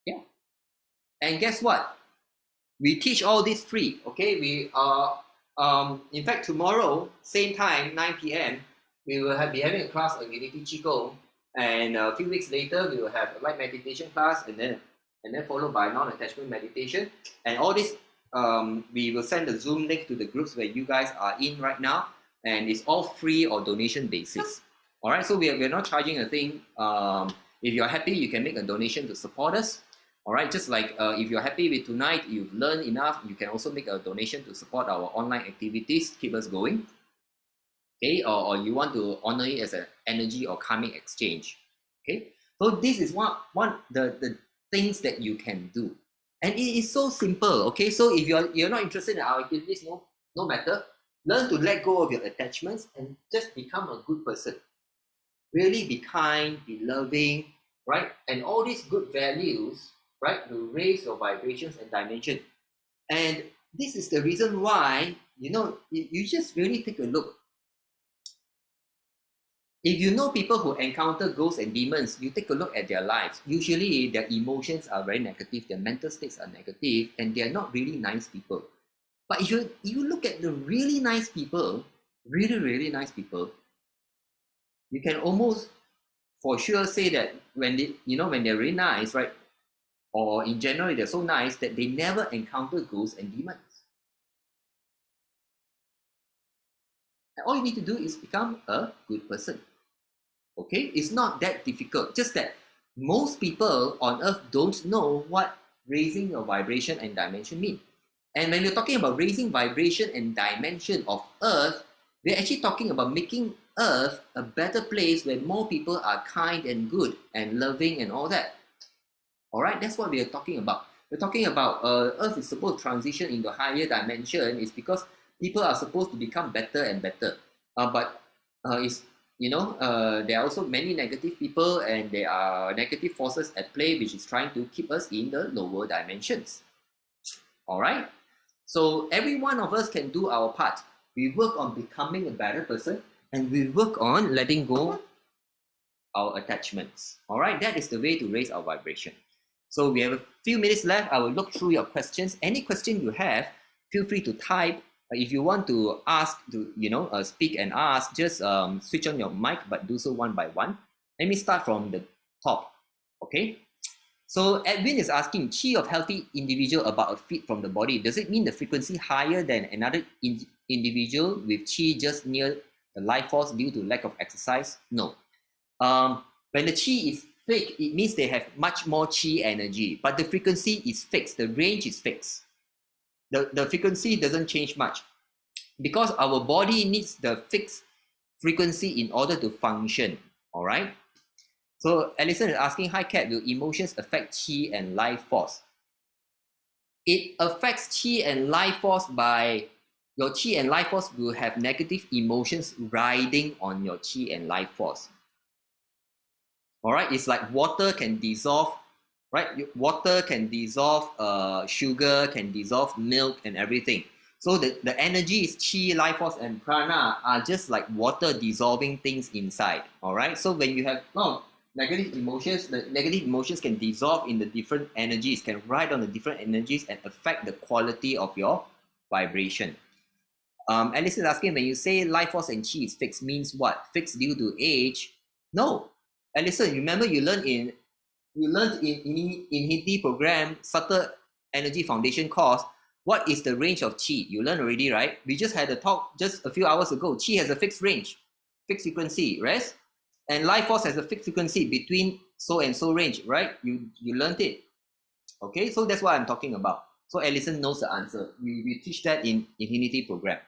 Yeah, and guess what? We teach all this free. Okay, we in fact tomorrow same time 9 p.m. we will be having a class on Unity Qigong, and a few weeks later we will have a light meditation class, and then followed by non-attachment meditation, and all this we will send the Zoom link to the groups where you guys are in right now, and it's all free or donation basis. All right, so we're not charging a thing. If you're happy, you can make a donation to support us. All right, just like if you're happy with tonight, you've learned enough, you can also make a donation to support our online activities, keep us going. Okay, or you want to honor it as an energy or karmic exchange. Okay, so this is one the things that you can do, and it is so simple. Okay, so if you're not interested in our activities, no matter, learn to let go of your attachments and just become a good person. Really be kind, be loving, right? And all these good values, right, will raise your vibrations and dimension. And this is the reason why, you just really take a look. If you know people who encounter ghosts and demons, you take a look at their lives. Usually their emotions are very negative, their mental states are negative, and they're not really nice people. But if you look at the really nice people, really, really nice people, you can almost for sure say that when they're really nice, right? Or in general, they're so nice that they never encounter ghosts and demons. And all you need to do is become a good person. Okay? It's not that difficult. Just that most people on earth don't know what raising your vibration and dimension mean. And when we're talking about raising vibration and dimension of earth, we're actually talking about making earth a better place where more people are kind and good and loving and all that. All right, that's what we are talking about. We're talking about earth is supposed to transition into a higher dimension. It's because people are supposed to become better and better. But there are also many negative people, and there are negative forces at play which is trying to keep us in the lower dimensions. All right, so every one of us can do our part. We work on becoming a better person, and we work on letting go our attachments. All right, that is the way to raise our vibration. So we have a few minutes left. I will look through your questions. Any question you have, feel free to type. If you want to ask, speak and ask, just switch on your mic, but do so one by one. Let me start from the top. Okay. So Edwin is asking, chi of healthy individual about a feet from the body. Does it mean the frequency higher than another individual with chi just near the life force due to lack of exercise? No. When the chi is fake, it means they have much more chi energy, but the frequency is fixed, the range is fixed. The frequency doesn't change much because our body needs the fixed frequency in order to function. All right. So Alison is asking, hi Kat, will emotions affect chi and life force? It affects chi and life force by your chi and life force will have negative emotions riding on your chi and life force. All right, it's like water can dissolve, right? Water can dissolve sugar, can dissolve milk and everything. So the energy is chi, life force, and prana are just like water dissolving things inside. All right. So when you have negative emotions, the negative emotions can dissolve in the different energies, can ride on the different energies and affect the quality of your vibration. Alice is asking, when you say life force and chi is fixed, means what? Fixed due to age? No. Alice, remember you learned in Hindi program, subtle energy foundation course, what is the range of chi? You learned already, right? We just had a talk just a few hours ago. Chi has a fixed range, fixed frequency, right? And life force has a fixed frequency between so and so range, right? You learned it. Okay, so that's what I'm talking about. So Alison knows the answer. We teach that in Infinity program.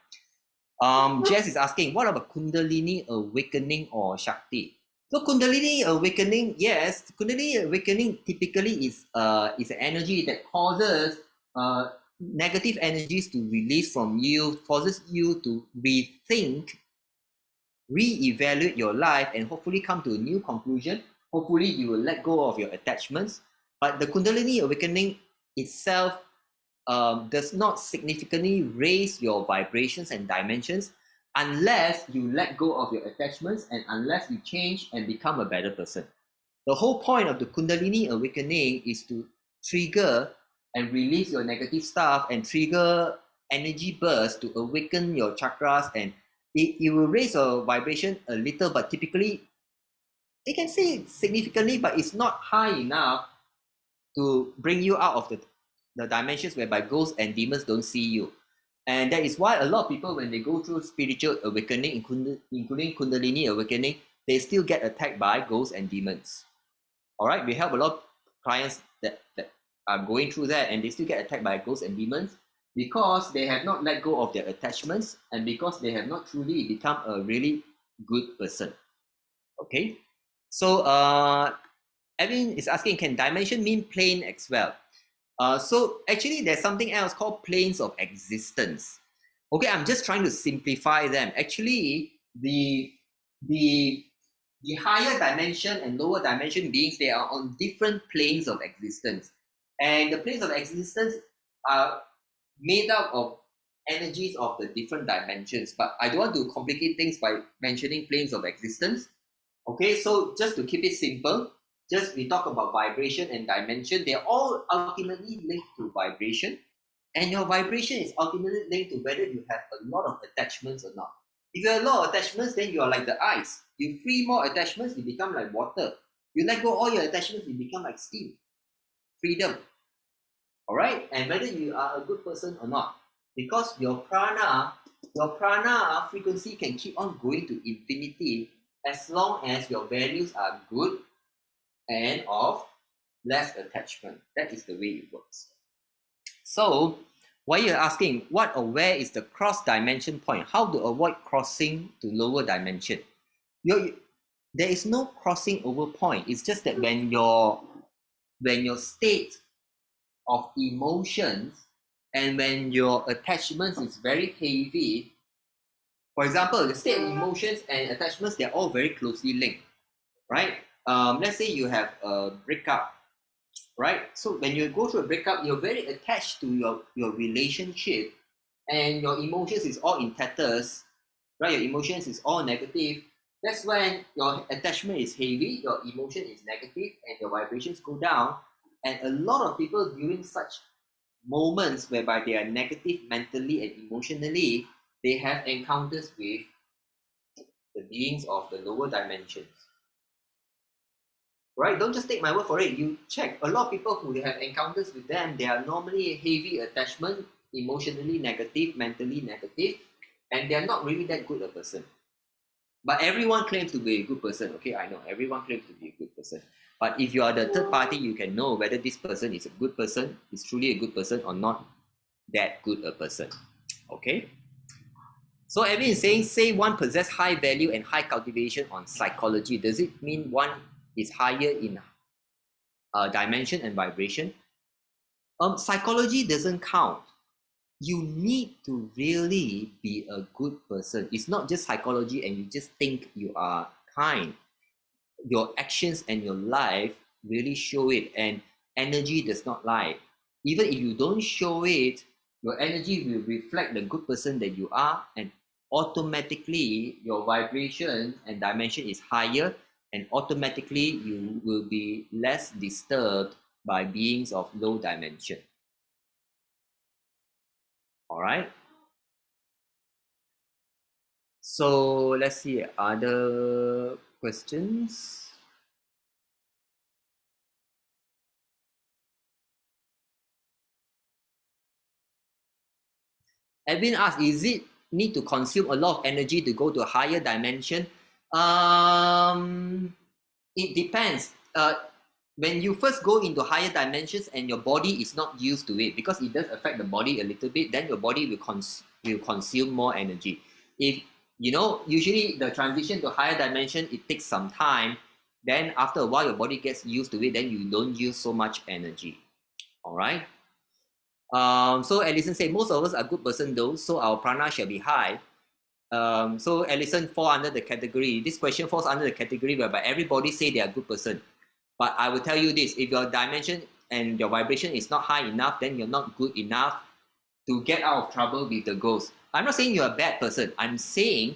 Jess is asking, what about Kundalini awakening or Shakti? So Kundalini awakening, yes, Kundalini awakening typically is an energy that causes negative energies to release from you, causes you to rethink, reevaluate your life, and hopefully come to a new conclusion. Hopefully you will let go of your attachments. But the Kundalini awakening itself does not significantly raise your vibrations and dimensions unless you let go of your attachments and unless you change and become a better person. The whole point of the Kundalini awakening is to trigger and release your negative stuff and trigger energy bursts to awaken your chakras, and it will raise your vibration a little, but typically it can say significantly, but it's not high enough to bring you out of the dimensions whereby ghosts and demons don't see you. And that is why a lot of people, when they go through spiritual awakening, including Kundalini awakening, they still get attacked by ghosts and demons. All right, we help a lot of clients that are going through that, and they still get attacked by ghosts and demons because they have not let go of their attachments and because they have not truly become a really good person. Okay, so Evan is asking, can dimension mean plane as well? So actually there's something else called planes of existence. Okay, I'm just trying to simplify them. Actually, the higher dimension and lower dimension beings, they are on different planes of existence. And the planes of existence are made up of energies of the different dimensions. But I don't want to complicate things by mentioning planes of existence. Okay, so just to keep it simple, just we talk about vibration and dimension. They're all ultimately linked to vibration, and your vibration is ultimately linked to whether you have a lot of attachments or not. If you have a lot of attachments, then you are like the ice. You free more attachments, you become like water. You let go all your attachments, you become like steam. Freedom. All right, and whether you are a good person or not, because your prana frequency can keep on going to infinity as long as your values are good and of less attachment. That is the way it works. So why you're asking, what or where is the cross dimension point? How to avoid crossing to lower dimension? There is no crossing over point. It's just that when your state of emotions and when your attachments is very heavy, for example, the state of emotions and attachments, they're all very closely linked, right? Let's say you have a breakup, right? So when you go through a breakup, you're very attached to your relationship and your emotions is all in tatters, right? Your emotions is all negative. That's when your attachment is heavy, your emotion is negative, and your vibrations go down. And a lot of people during such moments whereby they are negative mentally and emotionally, they have encounters with the beings of the lower dimensions. Right? Don't just take my word for it. You check. A lot of people who have encounters with them, they are normally heavy attachment, emotionally negative, mentally negative, and they are not really that good a person. But everyone claims to be a good person. Okay, I know everyone claims to be a good person. But if you are the third party, you can know whether this person is a good person, is truly a good person, or not that good a person. Okay? So Evan is saying, say one possess high value and high cultivation on psychology. Does it mean one is higher in dimension and vibration? Psychology doesn't count. You need to really be a good person. It's not just psychology and you just think you are kind. Your actions and your life really show it, and energy does not lie. Even if you don't show it, your energy will reflect the good person that you are, and automatically your vibration and dimension is higher, and automatically you will be less disturbed by beings of low dimension. All right, so let's see other questions. Edwin asked, is it need to consume a lot of energy to go to a higher dimension? It depends. When you first go into higher dimensions and your body is not used to it, because it does affect the body a little bit, then your body will consume more energy. If you know, usually the transition to higher dimension, it takes some time. Then after a while, your body gets used to it. Then you don't use so much energy. All right. So Alison said, most of us are good person though, so our prana shall be high. So Alison fall under the category. This question falls under the category whereby everybody say they are good person. But I will tell you this, if your dimension and your vibration is not high enough, then you're not good enough to get out of trouble with the ghost. I'm not saying you're a bad person. I'm saying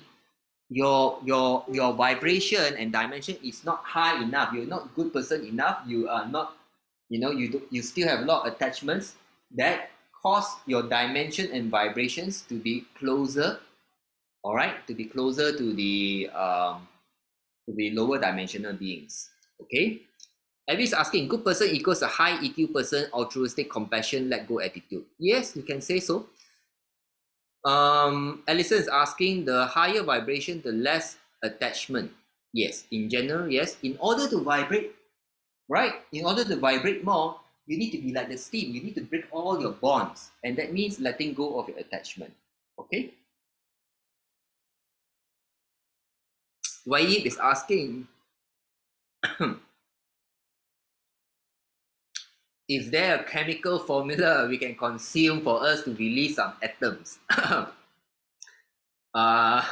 your vibration and dimension is not high enough. You're not good person enough. You are not, you still have a lot of attachments that cause your dimension and vibrations to be closer, all right, to be closer to the lower dimensional beings. Okay. Abby's asking, good person equals a high EQ person, altruistic, compassion, let go attitude. Yes, you can say so. Alison is asking, the higher vibration, the less attachment. Yes, in general, yes. In order to vibrate, right? In order to vibrate more, you need to be like the steam. You need to break all your bonds. And that means letting go of your attachment. Okay? Waib is asking, is there a chemical formula we can consume for us to release some atoms? That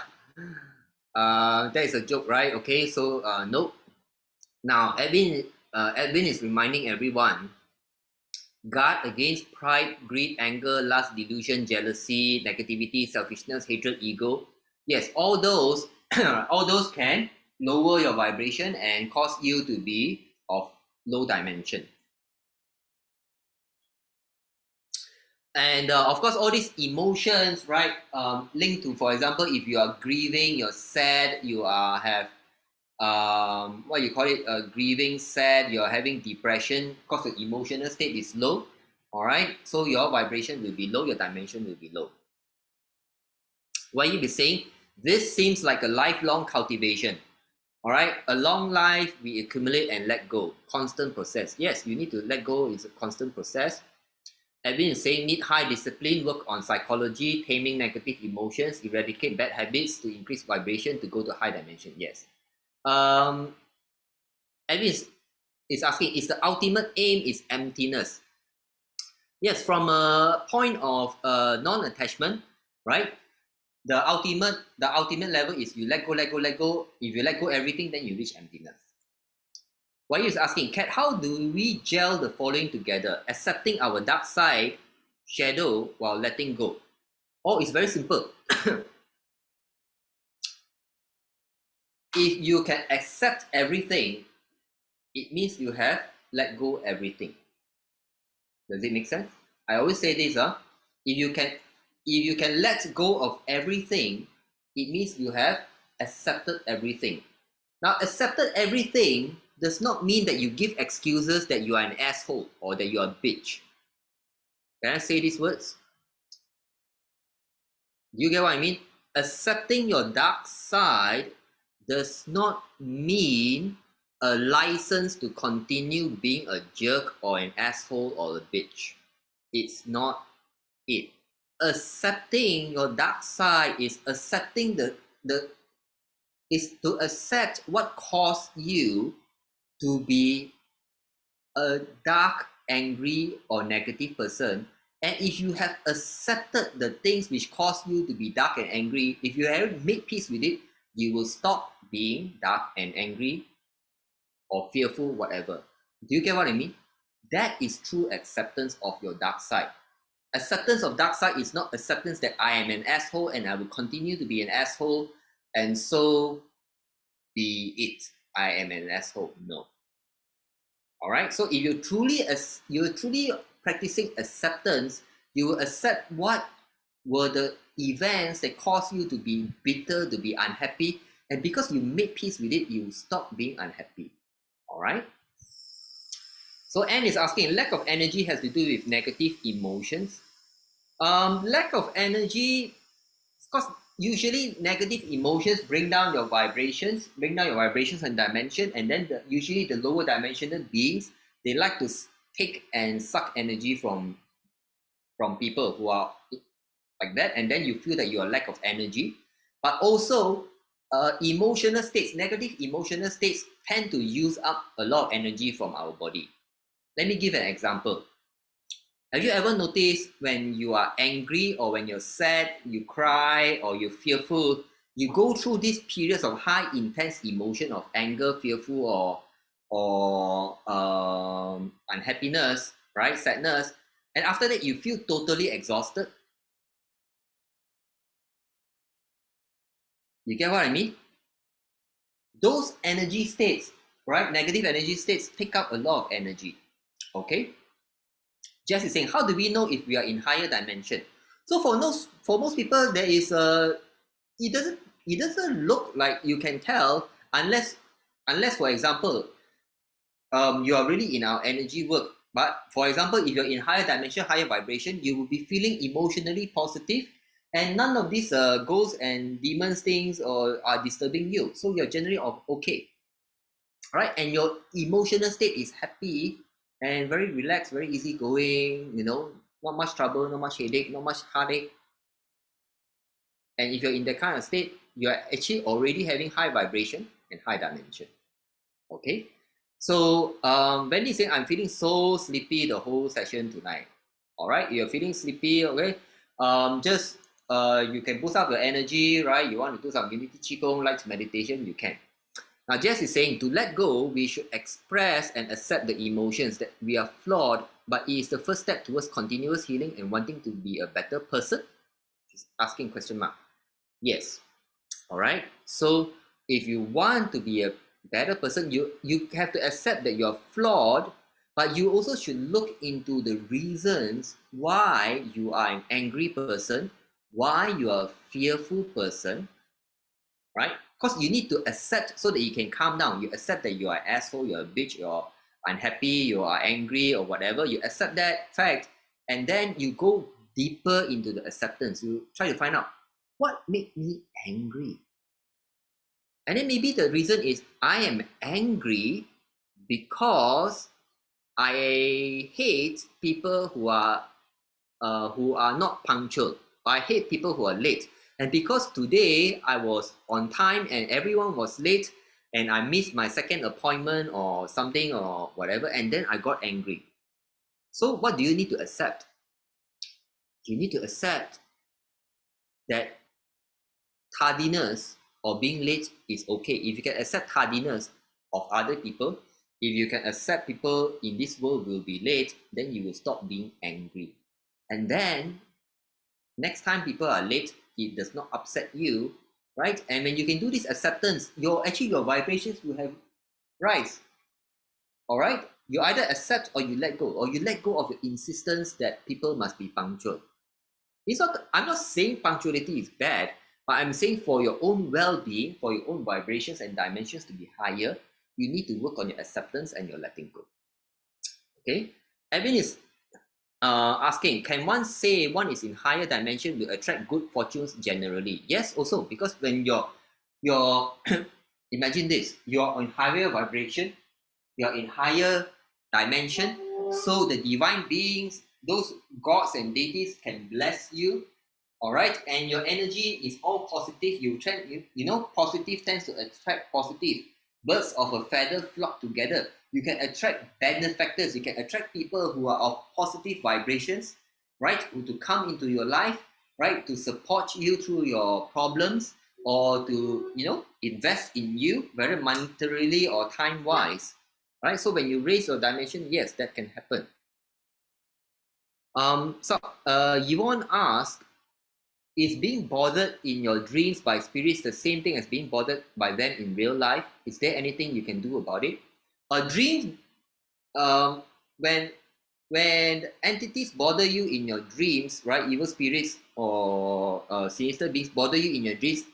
is a joke, right? Okay, so nope. Now, Edwin is reminding everyone, guard against pride, greed, anger, lust, delusion, jealousy, negativity, selfishness, hatred, ego. Yes, all those, all those can lower your vibration and cause you to be of low dimension. And of course, all these emotions, right, linked to, for example, if you are grieving, you're sad, you are have what you call it, grieving, sad, you're having depression, because the emotional state is low. All right, so your vibration will be low, your dimension will be low. What you be saying, this seems like a lifelong cultivation. All right, a long life, we accumulate and let go, constant process. Yes, you need to let go, it's a constant process. Edwin is saying, need high discipline, work on psychology, taming negative emotions, eradicate bad habits to increase vibration to go to high dimension. Yes. Edwin is asking, is the ultimate aim is emptiness? Yes, from a point of non-attachment, right? The ultimate level is you let go, let go, let go. If you let go everything, then you reach emptiness. Why is asking, Kat, how do we gel the following together? Accepting our dark side, shadow, while letting go. Oh, it's very simple. If you can accept everything, it means you have let go everything. Does it make sense? I always say this, if you can let go of everything, it means you have accepted everything. Now, accepted everything does not mean that you give excuses that you are an asshole or that you are a bitch. Can I say these words? Do you get what I mean? Accepting your dark side does not mean a license to continue being a jerk or an asshole or a bitch. It's not it. Accepting your dark side is accepting is to accept what caused you to be a dark, angry, or negative person. And if you have accepted the things which cause you to be dark and angry, if you have made peace with it, you will stop being dark and angry or fearful, whatever. Do you get what I mean? That is true acceptance of your dark side. Acceptance of dark side is not acceptance that I am an asshole and I will continue to be an asshole, and so be it. I am an asshole. No. All right. So if you're truly practicing acceptance, you will accept what were the events that caused you to be bitter, to be unhappy, and because you made peace with it, you stop being unhappy. All right. So Anne is asking, lack of energy has to do with negative emotions. Lack of energy, because usually negative emotions bring down your vibrations and dimension, and then usually the lower dimensional beings, they like to take and suck energy from people who are like that, and then you feel that you are lack of energy. But also emotional states, negative emotional states tend to use up a lot of energy from our body. Let me give an example. Have you ever noticed when you are angry or when you're sad, you cry or you're fearful, you go through these periods of high intense emotion of anger, fearful, or unhappiness, right? Sadness. And after that, you feel totally exhausted. You get what I mean? Those energy states, right? Negative energy states take up a lot of energy. Okay? Jess is saying, how do we know if we are in higher dimension? So for most people, there is it doesn't look like you can tell unless for example, you are really in our energy work. But for example, if you're in higher dimension, higher vibration, you will be feeling emotionally positive, and none of these ghosts and demons things or are disturbing you. So you're generally okay, right? And your emotional state is happy and very relaxed, very easygoing. Not much trouble, not much headache, not much heartache. And if you're in that kind of state, you are actually already having high vibration and high dimension. Okay. So Wendy saying, I'm feeling so sleepy the whole session tonight. All right, you're feeling sleepy. Okay. Just you can boost up your energy, right? You want to do some unity qigong, light meditation, you can. Now Jess is saying, to let go, we should express and accept the emotions that we are flawed, but it is the first step towards continuous healing and wanting to be a better person. She's asking question mark. Yes. All right. So if you want to be a better person, you have to accept that you're flawed, but you also should look into the reasons why you are an angry person, why you are a fearful person, right? Because you need to accept so that you can calm down. You accept that you are an asshole, you're a bitch, you're unhappy, you are angry or whatever. You accept that fact, and then you go deeper into the acceptance. You try to find out what made me angry. And then maybe the reason is I am angry because I hate people who are not punctual. I hate people who are late. And because today I was on time and everyone was late and I missed my second appointment or something or whatever, and then I got angry. So what do you need to accept? You need to accept that tardiness or being late is okay. If you can accept tardiness of other people, if you can accept people in this world will be late, then you will stop being angry. And then next time people are late, it does not upset you, right? And when you can do this acceptance, your vibrations will have rise. All right, you either accept or you let go, or you let go of your insistence that people must be punctual. I'm not saying punctuality is bad, but I'm saying for your own well-being, for your own vibrations and dimensions to be higher, you need to work on your acceptance and your letting go. Okay, Evan is asking, can one say one is in higher dimension will attract good fortunes generally? Yes, also, because when your Imagine this, you're on higher vibration, you're in higher dimension, so the divine beings, those gods and deities can bless you, all right, and your energy is all positive. You know, positive tends to attract positive. Birds of a feather flock together. You can attract benefactors, you can attract people who are of positive vibrations, right, who to come into your life, right, to support you through your problems, or to, you know, invest in you, whether monetarily or time wise, right? So when you raise your dimension, yes, that can happen. Yvonne asked, is being bothered in your dreams by spirits the same thing as being bothered by them in real life? Is there anything you can do about it? A dream, um, when entities bother you in your dreams, right? Evil spirits or sinister beings bother you in your dreams,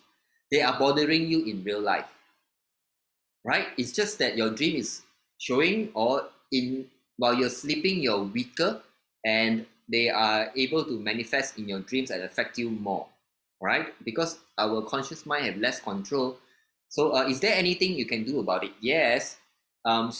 they are bothering you in real life, right? It's just that your dream is showing, or in while you're sleeping, you're weaker, and they are able to manifest in your dreams and affect you more, right? Because our conscious mind have less control. So, is there anything you can do about it? Yes. Our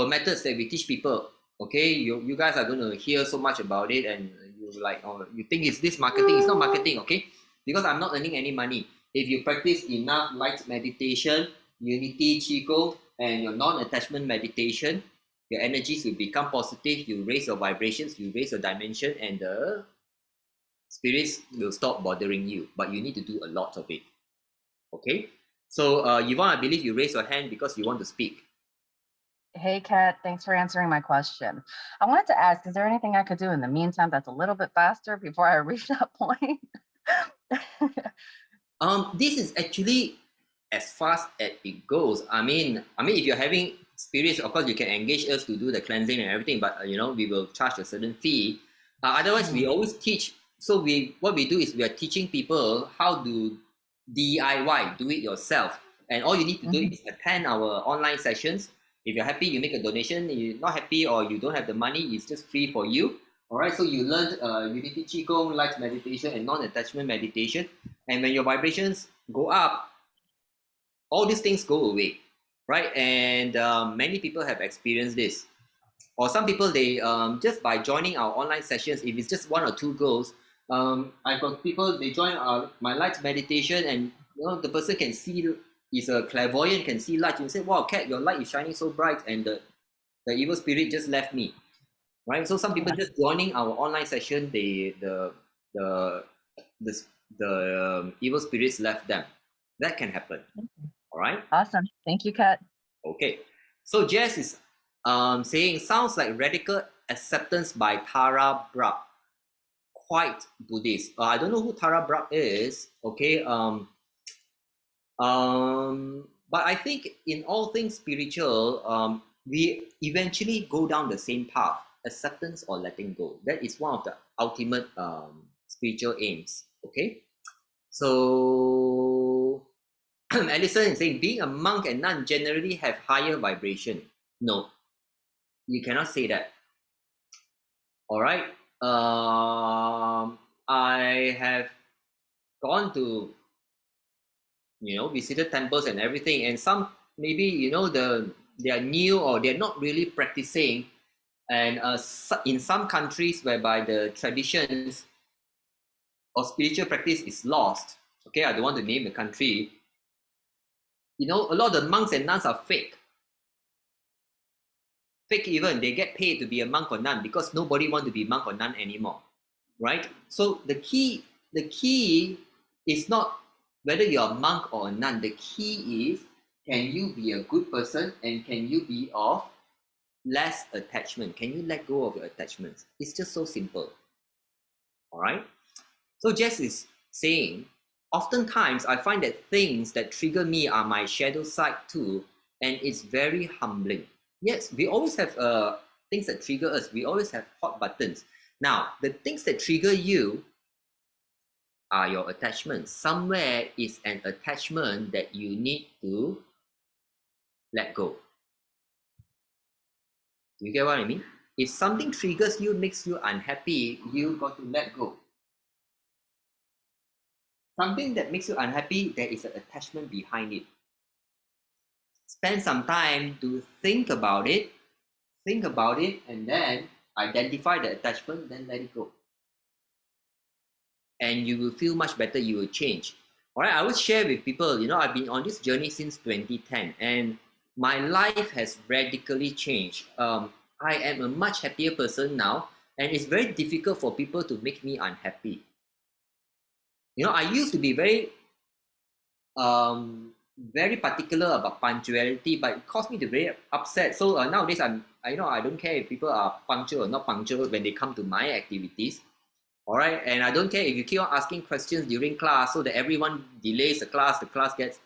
methods that we teach people. Okay, you guys are going to hear so much about it, and you like, oh, you think it's this marketing? It's not marketing, okay? Because I'm not earning any money. If you practice enough light meditation, unity, qigong, and your non-attachment meditation, your energies will become positive. You raise your vibrations, you raise your dimension, and the spirits will stop bothering you. But you need to do a lot of it. Okay. So, Yvonne, I believe you raise your hand because you want to speak. Hey, Kat, thanks for answering my question. I wanted to ask, is there anything I could do in the meantime that's a little bit faster before I reach that point? This is actually as fast as it goes. If you're having spirits, of course you can engage us to do the cleansing and everything, but you know, we will charge a certain fee. Otherwise, we always teach. So what we do is we are teaching people how to DIY, do it yourself, and all you need to do is attend our online sessions. If you're happy, you make a donation. If you're not happy or you don't have the money, it's just free for you. All right. So you learned Unity Qigong, light meditation, and non-attachment meditation. And when your vibrations go up, all these things go away, right? And many people have experienced this. Or some people, they just by joining our online sessions, if it's just one or two girls, I've got people, they join my light meditation, and you know, the person can see, is a clairvoyant, can see light. You say, wow, Kat, your light is shining so bright, and the evil spirit just left me, right? So some people just joining our online session, the the, evil spirits left them. That can happen. All right. Awesome. Thank you, Kat. Okay. So Jess is saying, sounds like radical acceptance by Tara Brach. Quite Buddhist. I don't know who Tara Brach is. Okay. But I think in all things spiritual, we eventually go down the same path: acceptance or letting go. That is one of the ultimate spiritual aims. Okay. So Alison is saying, being a monk and nun generally have higher vibration. No, you cannot say that. All right. I have gone to, you know, visited temples and everything, and some maybe, you know, they are new or they're not really practicing, and in some countries whereby the traditions or spiritual practice is lost. Okay, I don't want to name the country. You know, a lot of the monks and nuns are fake. Fake even, they get paid to be a monk or nun because nobody wants to be monk or nun anymore, right? So the key is not whether you're a monk or a nun. The key is, can you be a good person, and can you be of less attachment? Can you let go of your attachments? It's just so simple. All right. So Jess is saying, oftentimes I find that things that trigger me are my shadow side too, and it's very humbling. Yes, we always have things that trigger us. We always have hot buttons. Now, the things that trigger you are your attachments. Somewhere is an attachment that you need to let go. You get what I mean? If something triggers you, makes you unhappy, you got to let go. Something that makes you unhappy, there is an attachment behind it. spend some time to think about it, and then identify the attachment, then let it go. And you will feel much better, you will change. All right, I will share with people, I've been on this journey since 2010, and my life has radically changed. I am a much happier person now, and it's very difficult for people to make me unhappy. I used to be very particular about punctuality, but it caused me to be very upset. So nowadays, I don't care if people are punctual or not punctual when they come to my activities. All right, and I don't care if you keep on asking questions during class, so that everyone delays the class gets,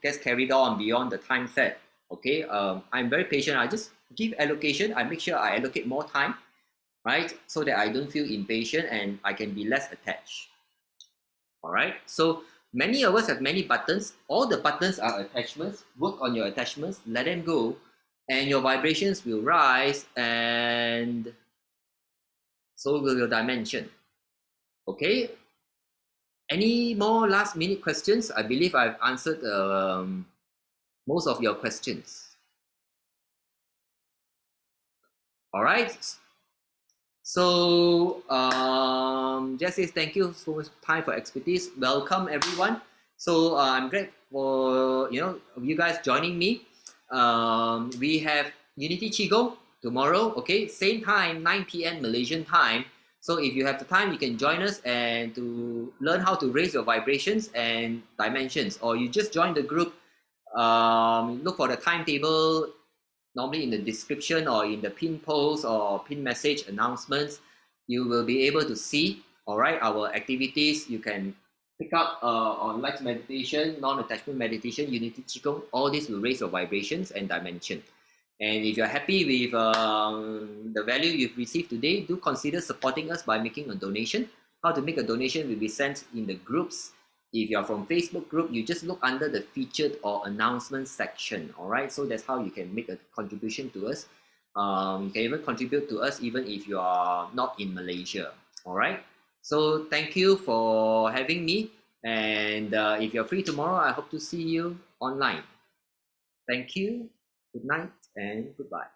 gets carried on beyond the time set. Okay, I'm very patient. I just give allocation. I make sure I allocate more time, right, so that I don't feel impatient and I can be less attached. All right, so many of us have many buttons. All the buttons are attachments. Work on your attachments, let them go, and your vibrations will rise, and so will your dimension. Okay, any more last minute questions? I believe I've answered most of your questions. All right, so just say thank you so much time for expertise. Welcome everyone. So I'm glad for you guys joining me. We have Unity Qigong tomorrow. Okay, same time, 9 p.m. Malaysian time. So if you have the time, you can join us and to learn how to raise your vibrations and dimensions, or you just join the group. Look for the timetable normally in the description or in the pin post or pin message announcements. You will be able to see, all right, our activities. You can pick up on light meditation, non-attachment meditation, Unity Qigong. All this will raise your vibrations and dimension. And if you're happy with the value you've received today, do consider supporting us by making a donation. How to make a donation will be sent in the groups. If you're from Facebook group, you just look under the featured or announcement section. All right, so that's how you can make a contribution to us. You can even contribute to us even if you are not in Malaysia. All right, so thank you for having me, and if you're free tomorrow, I hope to see you online. Thank you, good night, and goodbye.